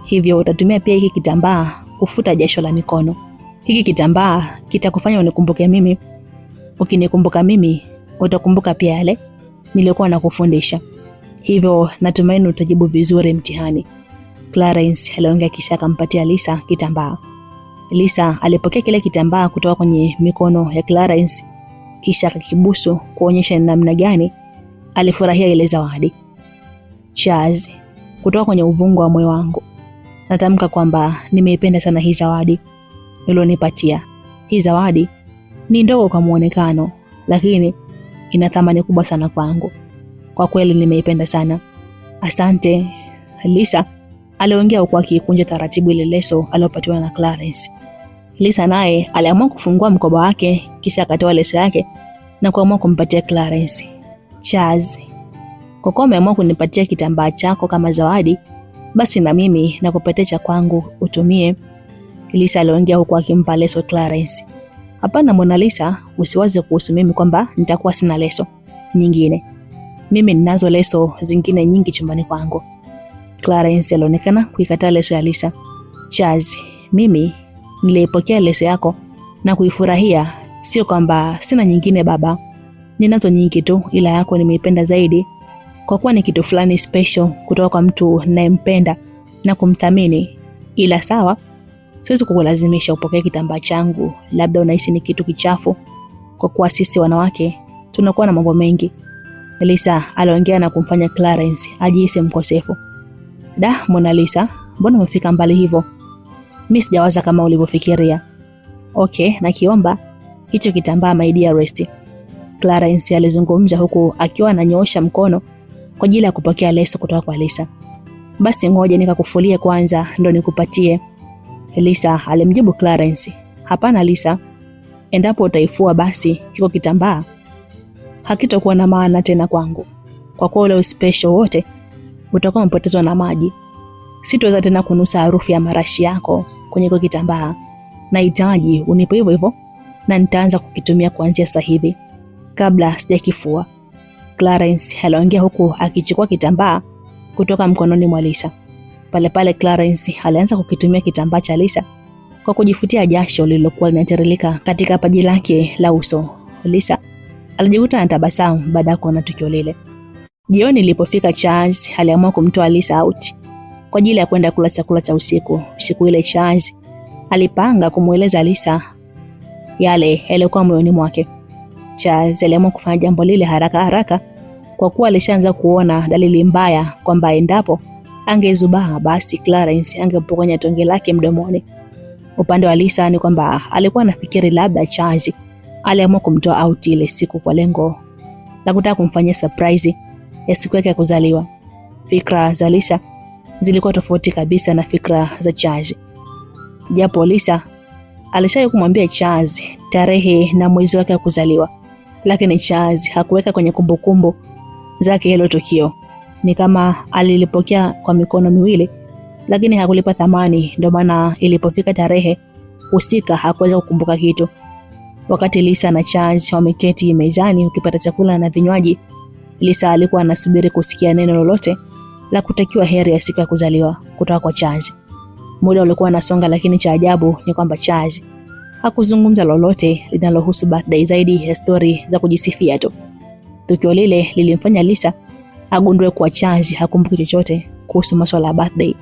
Hivyo utatumia pia hiki kitambaa kufuta jasho la mikono. Hiki kitambaa kitakufanya unikumbuke mimi. Ukinikumbuka mimi, utakumbuka pia yale nilikuwa nakufundisha. Hivyo natumaini utajibu vizuri mtihani, Clarence aliongea kisha akampatia Lisa kitambaa. Lisa alipokea kile kitambaa kutoka kwenye mikono ya Clarence kisha akakibusu kuonyesha namna gani alifurahia ile zawadi. Charles, kutoka kwenye uvungu wa moyo wangu natamka kwamba nimeipenda sana hii zawadi ulionipatia. Hii zawadi ni ndogo kwa muonekano, lakini ina thamani kubwa sana kwangu. Kwa kweli nimeipenda sana. Asante, Lisa aliongea huku akikunja taratibu ile leso aliyopatiwa na Clarence. Lisa naye aliamua kufungua mkoba wake kisha akatoa leso yake na kuamua kumpatia Clarence. Charles, kwa kuwa umeamua kunipatia kitambaa chako kama zawadi, basi na mimi nakupatia cha kwangu utumie, Lisa aliongea huku akimpa leso Clarence. Hapana Mona Lisa, usiwaze kuhusu mimi kwamba nitakuwa sina leso nyingine. Mimi ninazo leso zingine nyingi chumbani kwangu, Clarence alionekana kuikataa leso ya Lisa. Charles, mimi nilipokea leso yako na kuifurahia, sio kwamba sina nyingine baba. Ninazo nyingi tu, ila yako nimeipenda zaidi kwa kuwa ni kitu fulani special kutoka kwa mtu ninayempenda na kumthamini. Ila sawa, siwezi kukulazimisha upokee kitambaa changu, labda unahisi ni kitu kichafu kwa kuwa sisi wanawake tunakuwa na mambo mengi, Lisa aliongea na kumfanya Clarence ajihisi mkosefu. Mona Lisa, mbona umefika mbali hivyo? Mimi sijawaza kama ulivyofikiria. Okay, nakiomba hicho kitambaa my dear rest, Clarence alizungumza huku akiwa ananyoosha mkono kwa ajili ya kupokea leso kutoka kwa Lisa. Basi ngoja nikakufulie kwanza ndo nikupatie, Lisa alimjibu Clarence. Hapana Lisa, endapo utaifua basi kiko kitambaa hakitakuwa na maana tena kwangu, kwa kuwa ule special wote utakuwa umepotezwa na maji. Sitoweza tena kunusa harufu ya marashi yako kwenye kiko kitambaa. Nahitaji unipe hivyo hivyo na nitaanza kukitumia kuanzia sasa hivi kabla sijakifua, Clarence aliongea huku akichukua kitambaa kutoka mkononi mwa Lisa. Pale pale Clarence alianza kukitumia kitambaa cha Lisa kwa kujifutia jasho lililokuwa linatiririka katika paji lake la uso. Lisa alijikuta na tabasamu baada ya kuona tukio lile. Jioni ilipofika, Charles aliamua kumtoa Lisa out kwa ajili ya kwenda kula chakula cha usiku. Siku ile Charles alipanga kumueleza Lisa yale yalikuwa moyoni mwake. Charles aliamua kufanya jambo lile haraka haraka kwa kuwa alishaanza kuona dalili mbaya kwamba endapo angezubaa basi Clarence angepokonya tonge lake mdomoni. Upande wa Lisa ni kwamba alikuwa anafikiri labda Charles aliamua kumtoa out ile siku kwa lengo la kutaka kumfanyia surprise ya siku yake ya kuzaliwa. Fikra za Lisa zilikuwa tofauti kabisa na fikra za Charles. Japo Lisa alishawahi kumwambia Charles tarehe na mwezi wake wa kuzaliwa, lakini Charles hakuweka kwenye kumbukumbu zake hilo tukio. Ni kama alilipokea kwa mikono miwili, lakini hakulipa thamani. Ndio maana ilipofika tarehe husika hakuweza kukumbuka kitu. Wakati Lisa na Charles wameketi mezani ukipata chakula na vinywaji, Lisa alikuwa anasubiri kusikia neno lolote la kutakiwa heri ya siku ya kuzaliwa kutoka kwa Charles. Muda ulikuwa unasonga, lakini cha ajabu ni kwamba Charles hakuzungumza lolote linalohusu birthday zaidi ya story za kujisifia tu. Tukio lile lilimfanya Lisa agundue kuwa Charles hakumbuki chochote kuhusu masuala ya birthday.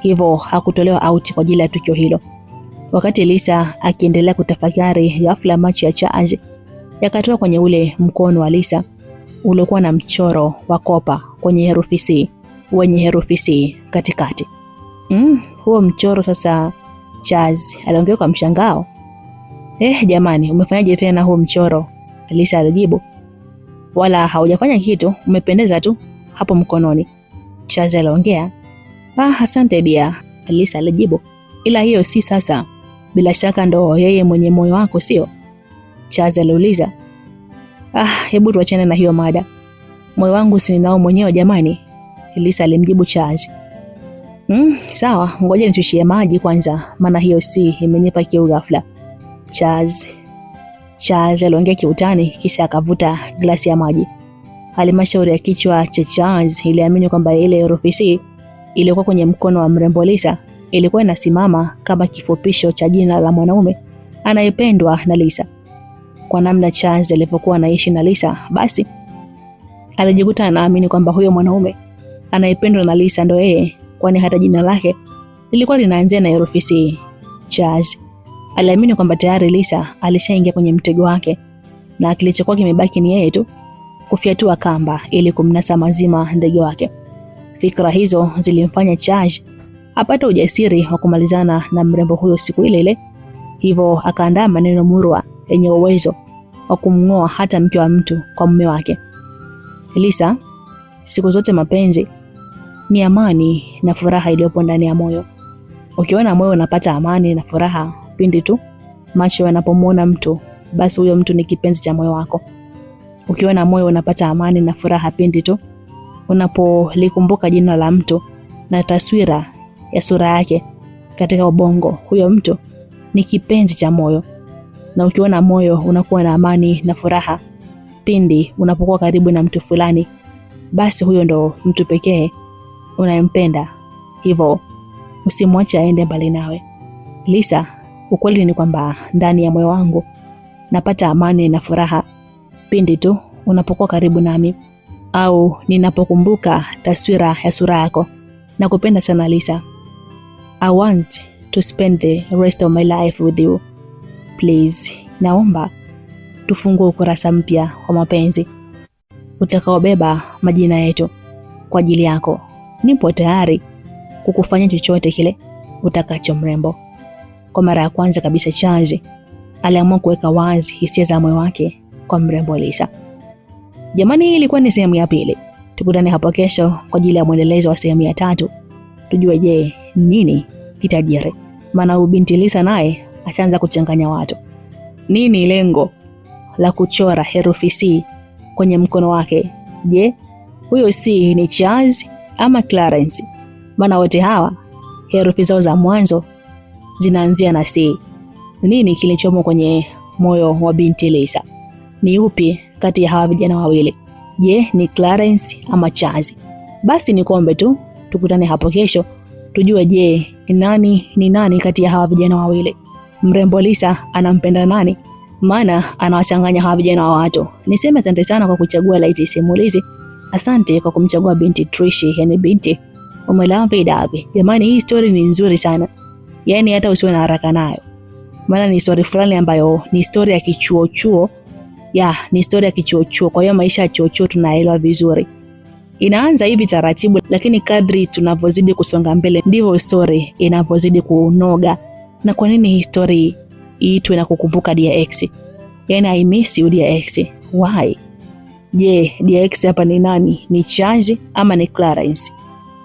Hivyo hakutolewa out kwa ajili ya tukio hilo. Wakati Lisa akiendelea kutafakari, ghafla macho ya Charles yakatoka kwenye ule mkono wa Lisa uliokuwa na mchoro wa kopa kwenye herufi C, wenye herufi C katikati. Huo mchoro sasa, Charles aliongea kwa mshangao. Jamani, umefanyaje tena huo mchoro? Lisa alijibu. Wala haujafanya kitu, umependeza tu hapo mkononi, Charles aliongea. Asante dia, Lisa alijibu. Ila hiyo si sasa. Bila shaka ndo yeye mwenye moyo wako, sio? Charles aliuliza. Hebu tuachane na hiyo mada. Moyo wangu si ninao mwenyewe jamani, Lisa alimjibu Charles. Sawa, ngoja nitushie maji kwanza, maana hiyo si imenipa kiu ghafla, Charles aliongea kiutani, kisha akavuta glasi ya maji. Halmashauri ya kichwa cha Charles iliamini kwamba ile herufi C ilikuwa kwenye mkono wa mrembo Lisa ilikuwa inasimama kama kifupisho cha jina la mwanaume anayependwa na Lisa. Kwa namna Charles alivyokuwa anaishi na Lisa, basi alijikuta anaamini kwamba huyo mwanaume anayependwa na Lisa ndo yeye, kwani hata jina lake lilikuwa linaanzia na herufi C. Charles aliamini kwamba tayari Lisa alishaingia kwenye mtego wake na kilichokuwa kimebaki ni yeye tu kufyatua kamba ili kumnasa mazima ndege wake. Fikra hizo zilimfanya Charles apate ujasiri wa kumalizana na mrembo huyo siku ile ile. Hivyo akaandaa maneno murwa yenye uwezo wa kumngoa hata mke wa mtu kwa mume wake. Lisa, siku zote mapenzi ni amani na furaha iliyopo ndani ya moyo. Ukiona moyo unapata amani na furaha pindi tu macho yanapomwona mtu, basi huyo mtu ni kipenzi cha moyo wako. Ukiona moyo unapata amani na furaha pindi tu unapolikumbuka jina la mtu na taswira ya sura yake katika ubongo, huyo mtu ni kipenzi cha moyo. Na ukiona moyo unakuwa na amani na furaha pindi unapokuwa karibu na mtu fulani, basi huyo ndo mtu pekee unayempenda. Hivyo usimwache aende mbali nawe. Lisa, ukweli ni kwamba ndani ya moyo wangu napata amani na furaha pindi tu unapokuwa karibu nami au ninapokumbuka taswira ya sura yako. Nakupenda sana Lisa. I want to spend the rest of my life with you. Please, naomba tufungue ukurasa mpya wa mapenzi utakaobeba majina yetu kwa ajili yako. Nipo tayari kukufanya chochote kile utakacho mrembo. Kwa mara ya kwanza kabisa Charles aliamua kuweka wazi hisia za moyo wake kwa mrembo Lisa. Jamani, hii ilikuwa ni sehemu ya pili. Tukutane hapo kesho kwa ajili ya mwendelezo wa sehemu ya 3. Tujue je, nini kitajiri? Maana binti Lisa naye ashaanza kuchanganya watu. Nini lengo la kuchora herufi C kwenye mkono wake? Je, huyo C ni Charles ama Clarence? Maana wote hawa herufi zao za mwanzo zinaanzia na C. Nini kilichomo kwenye moyo wa binti Lisa? Ni upi kati ya hawa vijana wawili? Je, ni Clarence ama Charles? Basi nikombe tu tukutane hapo kesho tujue je, ni nani kati ya hawa vijana wawili. Mrembo Lisa anampenda nani? Maana anawachanganya hawa vijana wa watu. Niseme asante sana kwa kuchagua Light Simulizi. Asante kwa kumchagua binti Trishi, yani binti Umelavi Davi. Jamani, hii story ni nzuri sana. Yaani hata usiwe na haraka nayo. Maana ni story fulani ambayo ni story ya kichuo. Ni story ya kichuo. Kwa hiyo maisha ya chuo tunaelewa vizuri. Inaanza hivi taratibu, lakini kadri tunavyozidi kusonga mbele ndivyo story inavyozidi kunoga. Na kwa nini hii story iitwe na kukumbuka Dear Ex? Yaani I miss you Dear Ex. Why? Je, DX hapa ni nani? Ni Charles ama ni Clarence?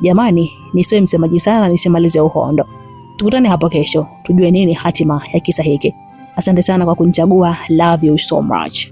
Jamani, nisiwe msemaji sana, nisimalize uhondo. Tukutane hapo kesho tujue nini hatima ya kisa hiki. Asante sana kwa kunichagua. Love you so much.